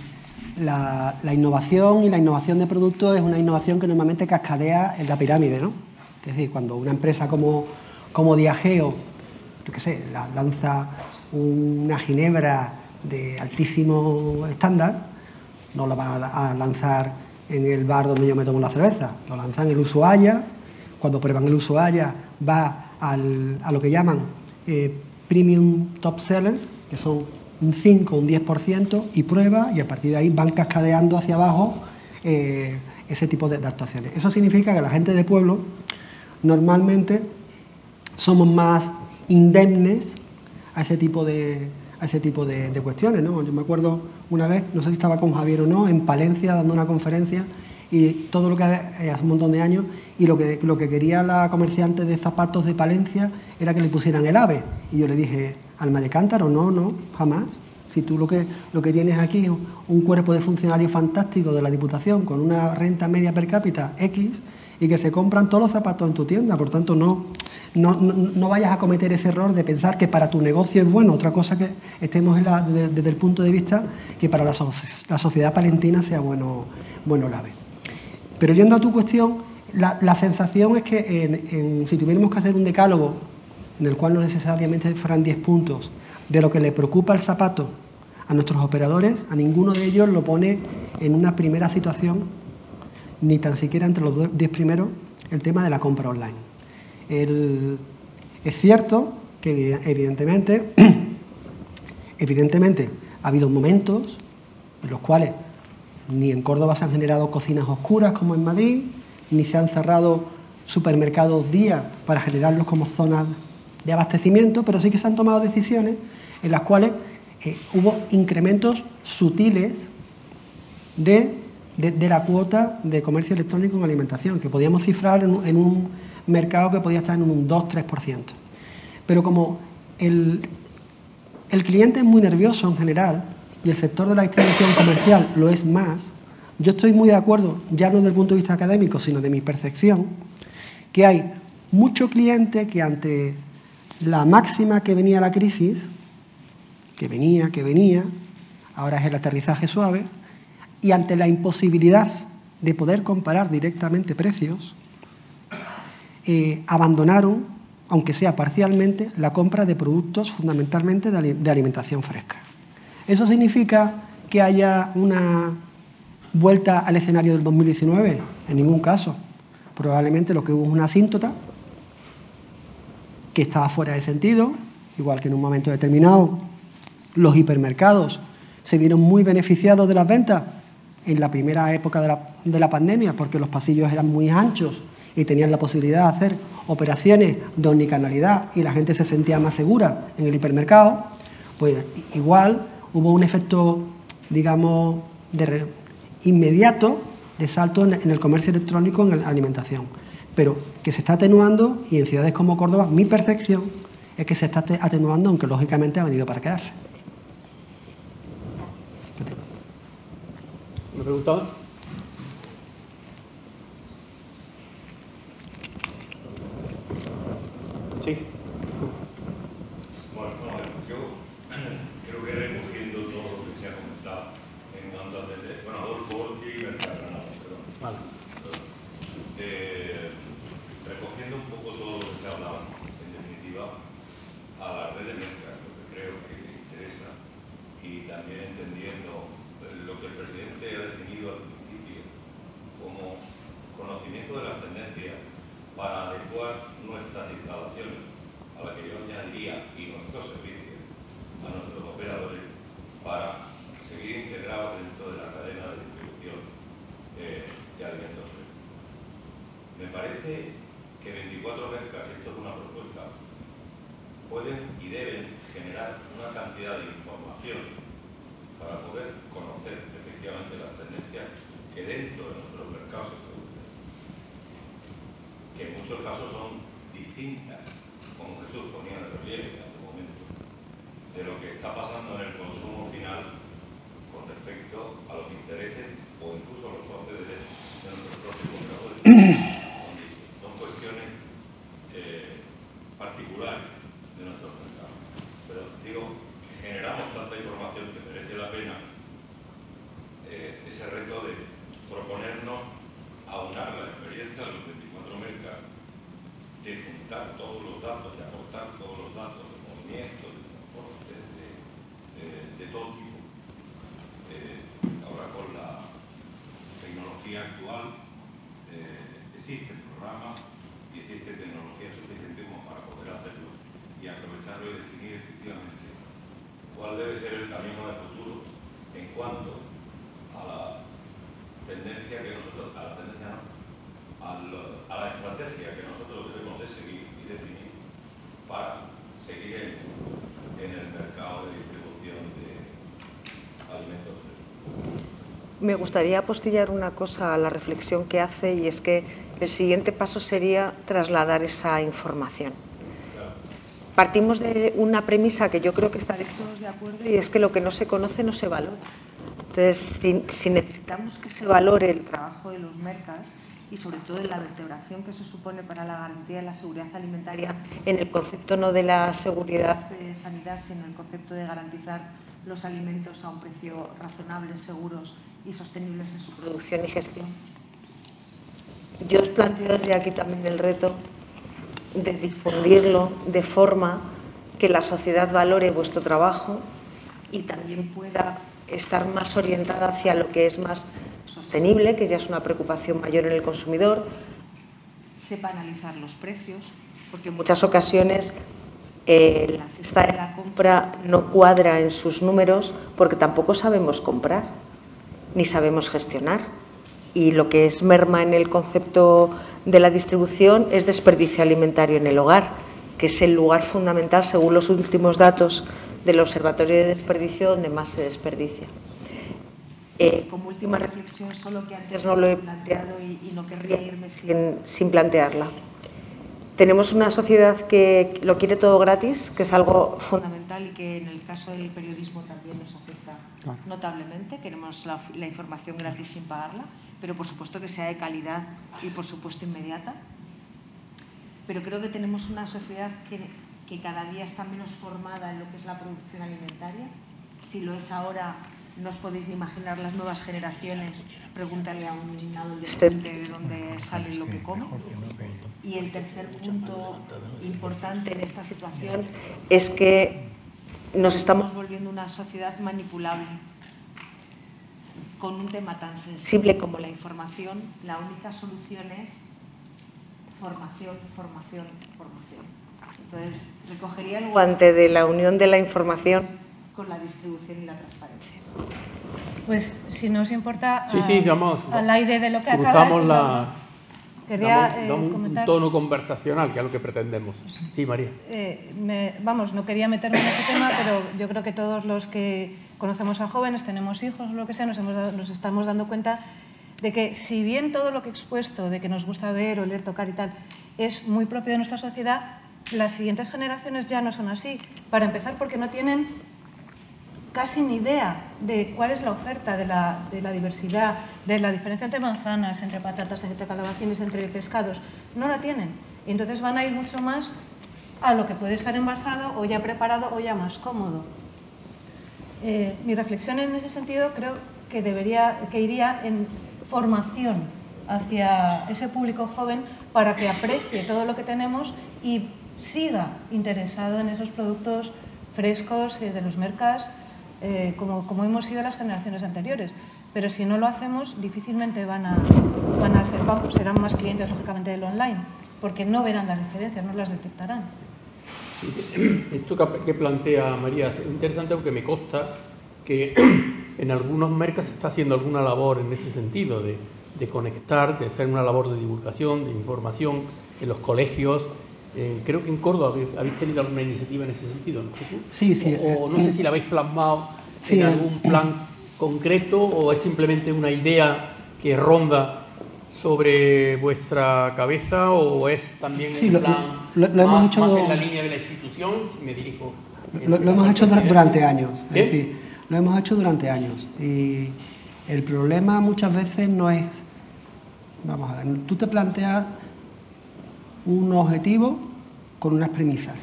la innovación y la innovación de productos es una innovación que normalmente cascadea en la pirámide, ¿no? Es decir, cuando una empresa como Diageo, yo qué sé, lanza una ginebra de altísimo estándar, no la va a lanzar en el bar donde yo me tomo la cerveza, lo lanzan en el Ushuaia. Cuando prueban el Ushuaia va a lo que llaman Premium Top Sellers, que son un 5 o un 10%, y prueba, y a partir de ahí van cascadeando hacia abajo ese tipo de actuaciones. Eso significa que la gente de pueblo normalmente somos más indemnes a ese tipo de cuestiones, ¿no? Yo me acuerdo una vez, no sé si estaba con Javier o no, en Palencia dando una conferencia, y todo lo que hace un montón de años, y lo que quería la comerciante de zapatos de Palencia era que le pusieran el AVE, y yo le dije, alma de cántaro, no, jamás. Si tú lo que tienes aquí es un cuerpo de funcionarios fantástico de la Diputación con una renta media per cápita X y que se compran todos los zapatos en tu tienda, por tanto no no vayas a cometer ese error de pensar que para tu negocio es bueno. Otra cosa que estemos desde el punto de vista que para la sociedad palentina sea bueno el AVE. Pero yendo a tu cuestión, la sensación es que si tuviéramos que hacer un decálogo en el cual no necesariamente fueran 10 puntos de lo que le preocupa el zapato a nuestros operadores, a ninguno de ellos lo pone en una primera situación, ni tan siquiera entre los 10 primeros, el tema de la compra online. Es cierto que evidentemente ha habido momentos en los cuales ni en Córdoba se han generado cocinas oscuras como en Madrid, ni se han cerrado supermercados día para generarlos como zonas de abastecimiento, pero sí que se han tomado decisiones en las cuales hubo incrementos sutiles de la cuota de comercio electrónico en alimentación, que podíamos cifrar en un mercado que podía estar en un 2-3%. Pero como el cliente es muy nervioso en general y el sector de la distribución comercial lo es más, yo estoy muy de acuerdo, ya no desde el punto de vista académico, sino de mi percepción, que hay mucho cliente que ante la máxima que venía la crisis, que venía, ahora es el aterrizaje suave, y ante la imposibilidad de poder comparar directamente precios, abandonaron, aunque sea parcialmente, la compra de productos fundamentalmente de alimentación fresca. ¿Eso significa que haya una vuelta al escenario del 2019? En ningún caso. Probablemente lo que hubo es una asíntota que estaba fuera de sentido, igual que en un momento determinado los hipermercados se vieron muy beneficiados de las ventas en la primera época de la pandemia, porque los pasillos eran muy anchos y tenían la posibilidad de hacer operaciones de omnicanalidad y la gente se sentía más segura en el hipermercado. Pues igual hubo un efecto, digamos, inmediato de salto en el comercio electrónico en la alimentación, pero que se está atenuando, y en ciudades como Córdoba mi percepción es que se está atenuando, aunque lógicamente ha venido para quedarse. ¿Me preguntaba? Sí. Bueno, yo creo que recogiendo todo lo que se ha comentado en cuanto a Adolfo Orti y Mercadona, perdón. Vale. Recogiendo un poco todo lo que se ha hablado, en definitiva, a la red de mercas, lo que creo que le interesa, y también entendiendo lo que el presidente ha definido al principio como conocimiento de las tendencias para adecuar nuestras instalaciones, a la que yo añadiría, y nuestros servicios, a nuestros operadores, para seguir integrados dentro de la cadena de distribución de alimentos frescos. Me parece que 24 mercas, y esto es una propuesta, pueden y deben generar una cantidad de información para poder conocer efectivamente las tendencias que dentro de nuestros mercados se producen, que en muchos casos son distintas, como Jesús ponía de relieve en algún momento, de lo que está pasando en el consumo final con respecto a los intereses o incluso a los procederes de nuestros propios compradores. Son cuestiones particulares de nuestros mercados. Pero digo, generamos tanta información que merece la pena ese reto de proponernos aunar la experiencia de los 24 mercados, de juntar todos los datos, de aportar todos los datos de movimientos, de transporte, de todo tipo. Ahora con la tecnología actual existen programas y existe tecnología suficiente como para poder hacerlo y aprovecharlo y definir efectivamente cuál debe ser el camino de futuro en cuanto a la tendencia que nosotros, a la estrategia que nosotros debemos de seguir y definir para seguir en el mercado de distribución de alimentos frescos. Me gustaría apostillar una cosa a la reflexión que hace, y es que el siguiente paso sería trasladar esa información. Partimos de una premisa que yo creo que estaréis todos de acuerdo, y es que lo que no se conoce no se valora. Entonces, si necesitamos que se valore el trabajo de los mercas, y sobre todo en la vertebración que se supone para la garantía de la seguridad alimentaria, en el concepto no de la seguridad de sanidad, sino en el concepto de garantizar los alimentos a un precio razonable, seguros y sostenibles en su producción y gestión. Yo os planteo desde aquí también el reto de difundirlo de forma que la sociedad valore vuestro trabajo y también pueda estar más orientada hacia lo que es más sostenible, que ya es una preocupación mayor en el consumidor. Sepa analizar los precios, porque en muchas ocasiones la cesta de la compra no cuadra en sus números porque tampoco sabemos comprar ni sabemos gestionar. Y lo que es merma en el concepto de la distribución es desperdicio alimentario en el hogar, que es el lugar fundamental, según los últimos datos del Observatorio de Desperdicio, donde más se desperdicia. Como última reflexión, solo que antes no lo he planteado y no querría irme sin plantearla. Tenemos una sociedad que lo quiere todo gratis, que es algo fundamental y que en el caso del periodismo también nos afecta notablemente. Queremos la información gratis sin pagarla, pero por supuesto que sea de calidad y por supuesto inmediata. Pero creo que tenemos una sociedad que cada día está menos formada en lo que es la producción alimentaria. Si lo es ahora, no os podéis ni imaginar las nuevas generaciones. Pregúntale a un adolescente de dónde sale lo que come. Y el tercer punto importante en esta situación es que nos estamos volviendo una sociedad manipulable. Con un tema tan sensible como la información, la única solución es formación, formación, formación. Entonces, recogería el guante de la unión de la información con la distribución y la transparencia. Pues, si no os importa, vamos, al aire de lo que acaba de decir, quería un comentar... tono conversacional, que es lo que pretendemos. Sí, María. No quería meterme en ese tema, pero yo creo que todos los que conocemos a jóvenes, tenemos hijos o lo que sea, nos estamos dando cuenta de que, si bien todo lo que he expuesto, de que nos gusta ver, oler, tocar y tal, es muy propio de nuestra sociedad, las siguientes generaciones ya no son así. Para empezar, porque no tienen casi ni idea de cuál es la oferta de la diversidad, de la diferencia entre manzanas, entre patatas, entre calabacines, entre pescados. No la tienen. Y entonces van a ir mucho más a lo que puede estar envasado o ya preparado o ya más cómodo. Mi reflexión en ese sentido creo que iría en formación hacia ese público joven para que aprecie todo lo que tenemos y siga interesado en esos productos frescos de los mercados, como hemos sido las generaciones anteriores. Pero si no lo hacemos, difícilmente serán más clientes, lógicamente, del online, porque no verán las diferencias, no las detectarán. Sí, esto que plantea María es interesante, porque me consta que en algunos mercados se está haciendo alguna labor en ese sentido, de conectar, de hacer una labor de divulgación, de información en los colegios. Creo que en Córdoba habéis tenido alguna iniciativa en ese sentido, ¿no, Jesús? Sí. O no sé si la habéis plasmado en algún plan concreto, o es simplemente una idea que ronda sobre vuestra cabeza, o es también un plan más en la línea de la institución. Me dirijo. Lo hemos hecho durante años. Es decir, lo hemos hecho durante años. Y el problema muchas veces no es... Vamos a ver, tú te planteas un objetivo con unas premisas.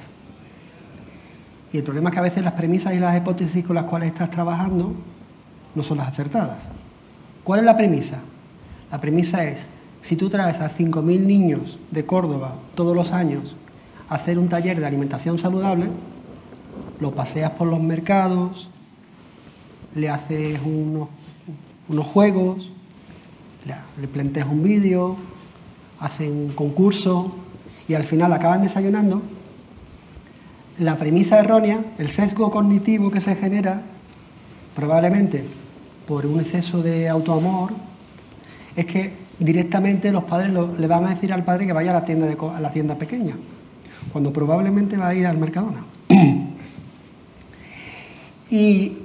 Y el problema es que a veces las premisas y las hipótesis con las cuales estás trabajando no son las acertadas. ¿Cuál es la premisa? La premisa es, si tú traes a 5.000 niños de Córdoba todos los años a hacer un taller de alimentación saludable, lo paseas por los mercados, le haces unos juegos, le planteas un vídeo, hacen un concurso y al final acaban desayunando, la premisa errónea, el sesgo cognitivo que se genera, probablemente por un exceso de autoamor, es que directamente los padres le van a decir al padre que vaya a la tienda pequeña, cuando probablemente va a ir al Mercadona. Y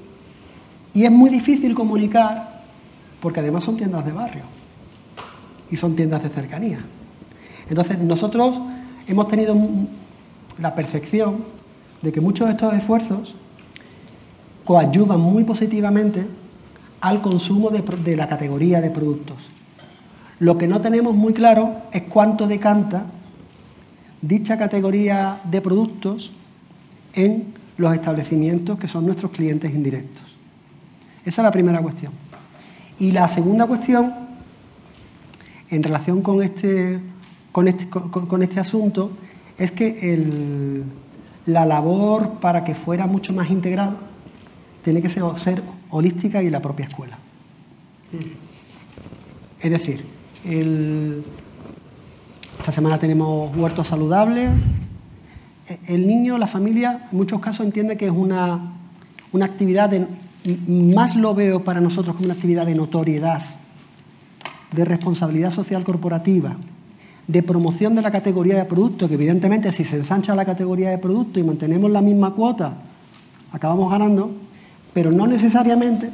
es muy difícil comunicar, porque además son tiendas de barrio y son tiendas de cercanía. Entonces nosotros hemos tenido la percepción de que muchos de estos esfuerzos coadyuvan muy positivamente al consumo de la categoría de productos. Lo que no tenemos muy claro es cuánto decanta dicha categoría de productos en los establecimientos que son nuestros clientes indirectos. Esa es la primera cuestión. Y la segunda cuestión, en relación con este asunto, es que la labor para que fuera mucho más integral tiene que ser holística y la propia escuela. Es decir, esta semana tenemos huertos saludables. El niño, la familia, en muchos casos entiende que es una actividad, más lo veo para nosotros como una actividad de notoriedad, de responsabilidad social corporativa, de promoción de la categoría de producto, que evidentemente si se ensancha la categoría de producto y mantenemos la misma cuota, acabamos ganando, pero no necesariamente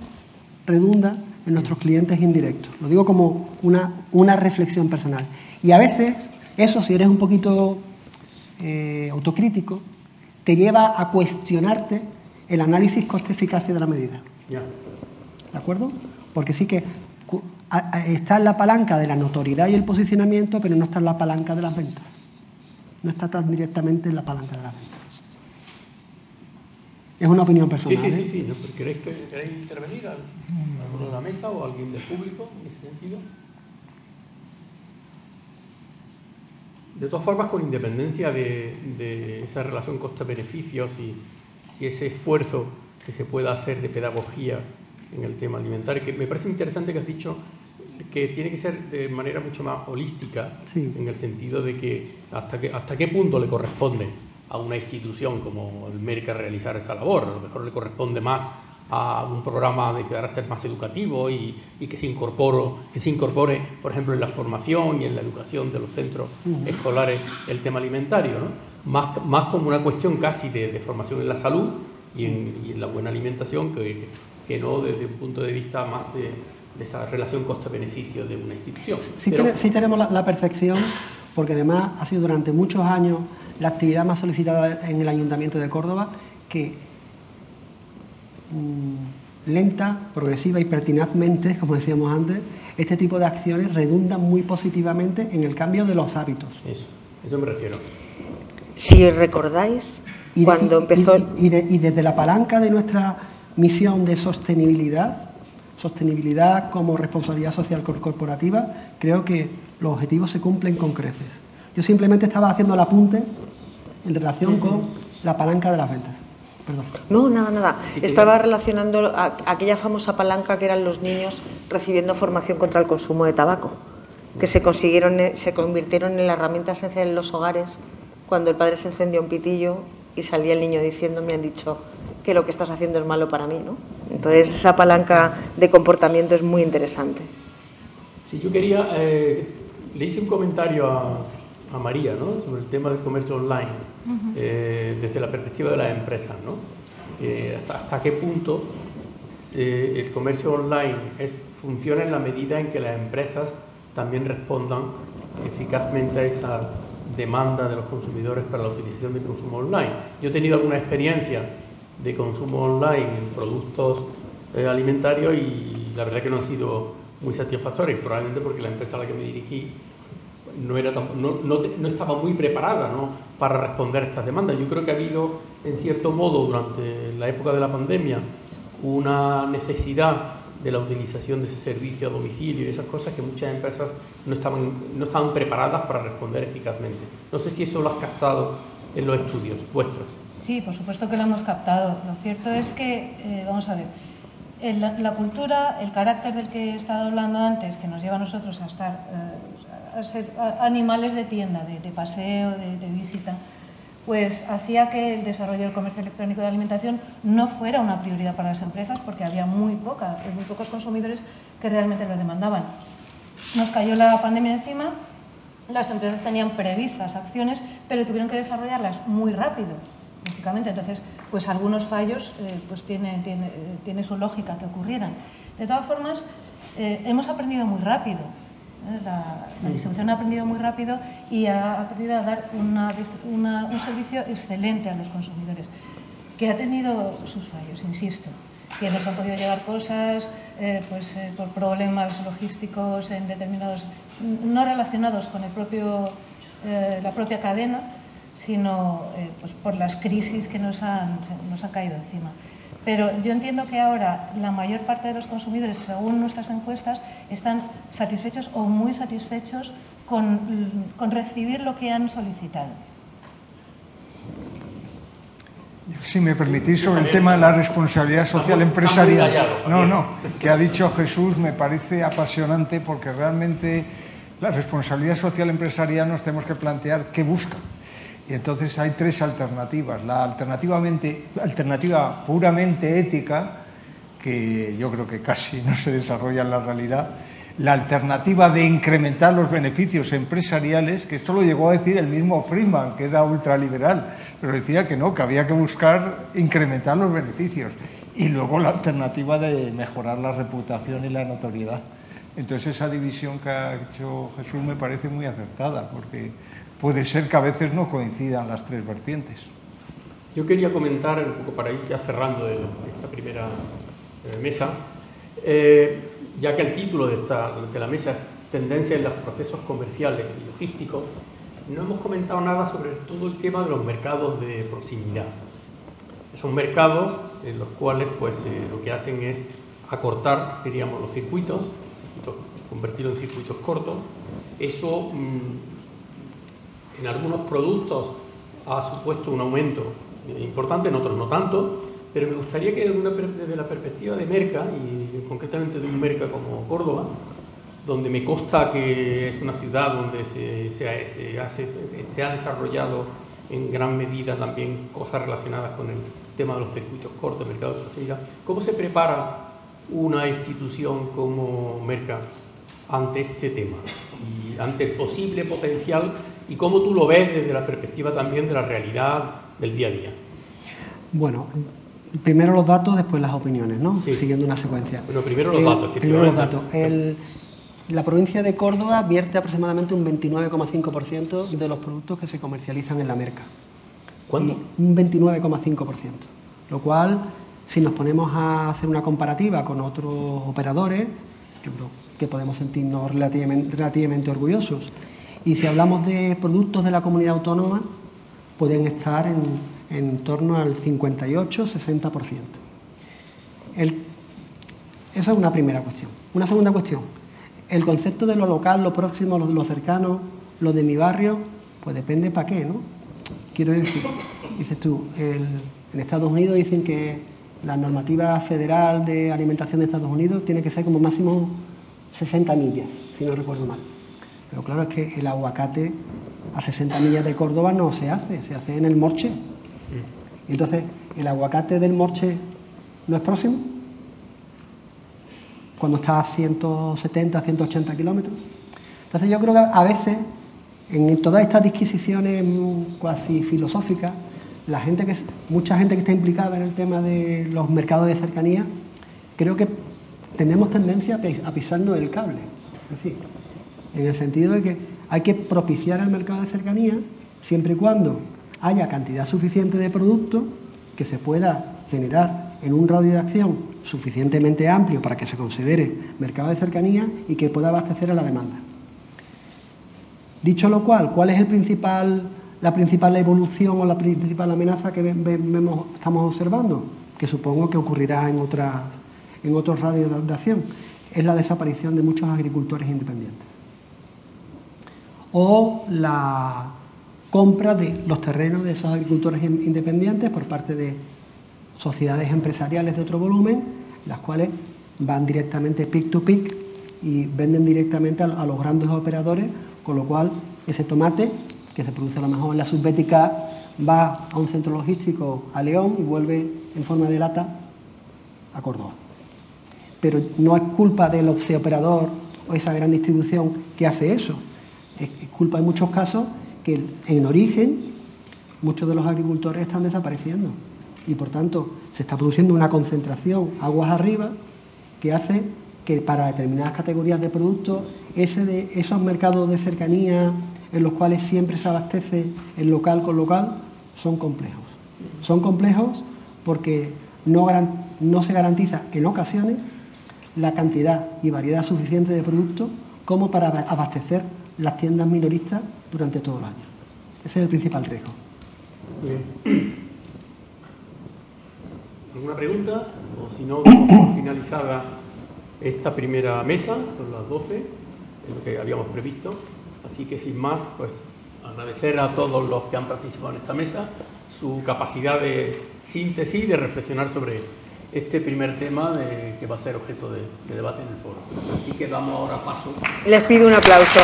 redunda en nuestros clientes indirectos. Lo digo como una reflexión personal. Y a veces, eso, si eres un poquito autocrítico, te lleva a cuestionarte el análisis coste-eficacia de la medida. ¿De acuerdo? Porque sí que está en la palanca de la notoriedad y el posicionamiento, pero no está en la palanca de las ventas. No está tan directamente en la palanca de las ventas. Es una opinión personal. Sí. ¿No? ¿Queréis intervenir alguno de la mesa o alguien del público en ese sentido? De todas formas, con independencia de esa relación coste-beneficio, si ese esfuerzo que se pueda hacer de pedagogía en el tema alimentario, que me parece interesante que has dicho que tiene que ser de manera mucho más holística, sí, en el sentido de que hasta qué punto le corresponde a una institución como el MERCA realizar esa labor. A lo mejor le corresponde más a un programa de carácter más educativo y que se incorpore, por ejemplo, en la formación y en la educación de los centros escolares el tema alimentario, ¿no? Más como una cuestión casi de formación en la salud y en la buena alimentación que no desde un punto de vista más de esa relación coste-beneficio de una institución. Sí tenemos la percepción, porque además ha sido durante muchos años la actividad más solicitada en el Ayuntamiento de Córdoba, que lenta, progresiva y pertinazmente, como decíamos antes, este tipo de acciones redundan muy positivamente en el cambio de los hábitos. Eso me refiero. Si recordáis, cuando empezó... Y desde la palanca de nuestra misión de sostenibilidad como responsabilidad social corporativa, creo que los objetivos se cumplen con creces. Yo simplemente estaba haciendo el apunte en relación con la palanca de las ventas. Perdón. No, nada. Estaba relacionando aquella famosa palanca que eran los niños recibiendo formación contra el consumo de tabaco, que se convirtieron en la herramienta esencial en los hogares cuando el padre se encendía un pitillo y salía el niño diciendo: me han dicho que lo que estás haciendo es malo para mí, ¿no? Entonces esa palanca de comportamiento es muy interesante. Sí, yo quería... le hice un comentario a María, ¿no?, sobre el tema del comercio online, desde la perspectiva de las empresas, ¿no? Hasta qué punto el comercio online funciona en la medida en que las empresas también respondan eficazmente a esa demanda de los consumidores para la utilización del consumo online. Yo he tenido alguna experiencia de consumo online en productos alimentarios y la verdad que no han sido muy satisfactorios, probablemente porque la empresa a la que me dirigí no estaba muy preparada, ¿no?, para responder a estas demandas. Yo creo que ha habido, en cierto modo, durante la época de la pandemia, una necesidad de la utilización de ese servicio a domicilio y esas cosas que muchas empresas no estaban preparadas para responder eficazmente. No sé si eso lo has captado en los estudios vuestros. Sí, por supuesto que lo hemos captado. Lo cierto es que, vamos a ver, la cultura, el carácter del que he estado hablando antes, que nos lleva a nosotros a estar, a ser animales de tienda, de paseo, de visita, pues hacía que el desarrollo del comercio electrónico de alimentación no fuera una prioridad para las empresas, porque había muy pocos consumidores que realmente lo demandaban. Nos cayó la pandemia encima, las empresas tenían previstas acciones, pero tuvieron que desarrollarlas muy rápido, lógicamente. Entonces, pues algunos fallos pues tiene su lógica que ocurrieran. De todas formas, hemos aprendido muy rápido. La distribución ha aprendido muy rápido y ha aprendido a dar un servicio excelente a los consumidores, que ha tenido sus fallos, insisto, que nos han podido llegar cosas por problemas logísticos en determinados no relacionados con el la propia cadena, sino pues por las crisis que nos han caído encima. Pero yo entiendo que ahora la mayor parte de los consumidores, según nuestras encuestas, están satisfechos o muy satisfechos con recibir lo que han solicitado. Si me permitís, sobre el tema de la responsabilidad social empresarial. Que ha dicho Jesús, me parece apasionante, porque realmente la responsabilidad social empresarial nos tenemos que plantear qué busca. Y entonces hay tres alternativas. La alternativa puramente ética, que yo creo que casi no se desarrolla en la realidad. La alternativa de incrementar los beneficios empresariales, que esto lo llegó a decir el mismo Friedman, que era ultraliberal, pero decía que no, que había que buscar incrementar los beneficios. Y luego la alternativa de mejorar la reputación y la notoriedad. Entonces esa división que ha hecho Jesús me parece muy acertada, porque puede ser que a veces no coincidan las tres vertientes. Yo quería comentar, un poco para ir ya cerrando esta primera mesa, ya que el título de la mesa es Tendencias en los procesos comerciales y logísticos, no hemos comentado nada sobre todo el tema de los mercados de proximidad. Son mercados en los cuales pues, lo que hacen es acortar, diríamos, los circuitos, convertirlos en circuitos cortos. Eso en algunos productos ha supuesto un aumento importante, en otros no tanto, pero me gustaría que desde la perspectiva de Merca, y concretamente de un Merca como Córdoba, donde me consta que es una ciudad donde se ha desarrollado en gran medida también cosas relacionadas con el tema de los circuitos cortos, mercados de proximidad, ¿cómo se prepara una institución como Merca ante este tema y ante el posible potencial, y cómo tú lo ves desde la perspectiva también de la realidad del día a día? Bueno, primero los datos, después las opiniones, ¿no? Sí. Siguiendo una secuencia. Bueno, primero los datos, efectivamente. Primero los datos. La provincia de Córdoba vierte aproximadamente un 29,5% de los productos que se comercializan en la Merca. ¿Cuánto? Un 29,5%. Lo cual, si nos ponemos a hacer una comparativa con otros operadores, yo creo que podemos sentirnos relativamente orgullosos. Y si hablamos de productos de la comunidad autónoma, pueden estar en torno al 58-60%. Esa es una primera cuestión. Una segunda cuestión, el concepto de lo local, lo próximo, lo cercano, lo de mi barrio, pues depende para qué, ¿no? Quiero decir, dices tú, en Estados Unidos dicen que la normativa federal de alimentación de Estados Unidos tiene que ser como máximo 60 millas, si no recuerdo mal. Pero claro, es que el aguacate a 60 millas de Córdoba no se hace en el Morche. Entonces, ¿el aguacate del Morche no es próximo? Cuando está a 170, 180 kilómetros. Entonces yo creo que a veces, en todas estas disquisiciones cuasi filosóficas, mucha gente que está implicada en el tema de los mercados de cercanía, creo que tenemos tendencia a pisarnos el cable. Es decir, en el sentido de que hay que propiciar el mercado de cercanía siempre y cuando haya cantidad suficiente de producto que se pueda generar en un radio de acción suficientemente amplio para que se considere mercado de cercanía y que pueda abastecer a la demanda. Dicho lo cual, ¿cuál es la principal evolución o la principal amenaza que estamos observando? Que supongo que ocurrirá en otros radios de acción. Es la desaparición de muchos agricultores independientes. O la compra de los terrenos de esos agricultores independientes por parte de sociedades empresariales de otro volumen, las cuales van directamente pick to pick y venden directamente a los grandes operadores, con lo cual ese tomate, que se produce a lo mejor en la subbética, va a un centro logístico a León y vuelve en forma de lata a Córdoba. Pero no es culpa del operador o esa gran distribución que hace eso. Es culpa en muchos casos que en origen muchos de los agricultores están desapareciendo y por tanto se está produciendo una concentración aguas arriba que hace que para determinadas categorías de productos esos mercados de cercanía en los cuales siempre se abastece el local con local son complejos. Son complejos porque no se garantiza en ocasiones la cantidad y variedad suficiente de productos como para abastecer las tiendas minoristas durante todo el año. Ese es el principal riesgo. Bien. ¿Alguna pregunta? O si no, damos por finalizada esta primera mesa, son las 12, es lo que habíamos previsto. Así que sin más, pues agradecer a todos los que han participado en esta mesa su capacidad de síntesis y de reflexionar sobre este primer tema que va a ser objeto de debate en el foro. Así que damos ahora paso. Les pido un aplauso.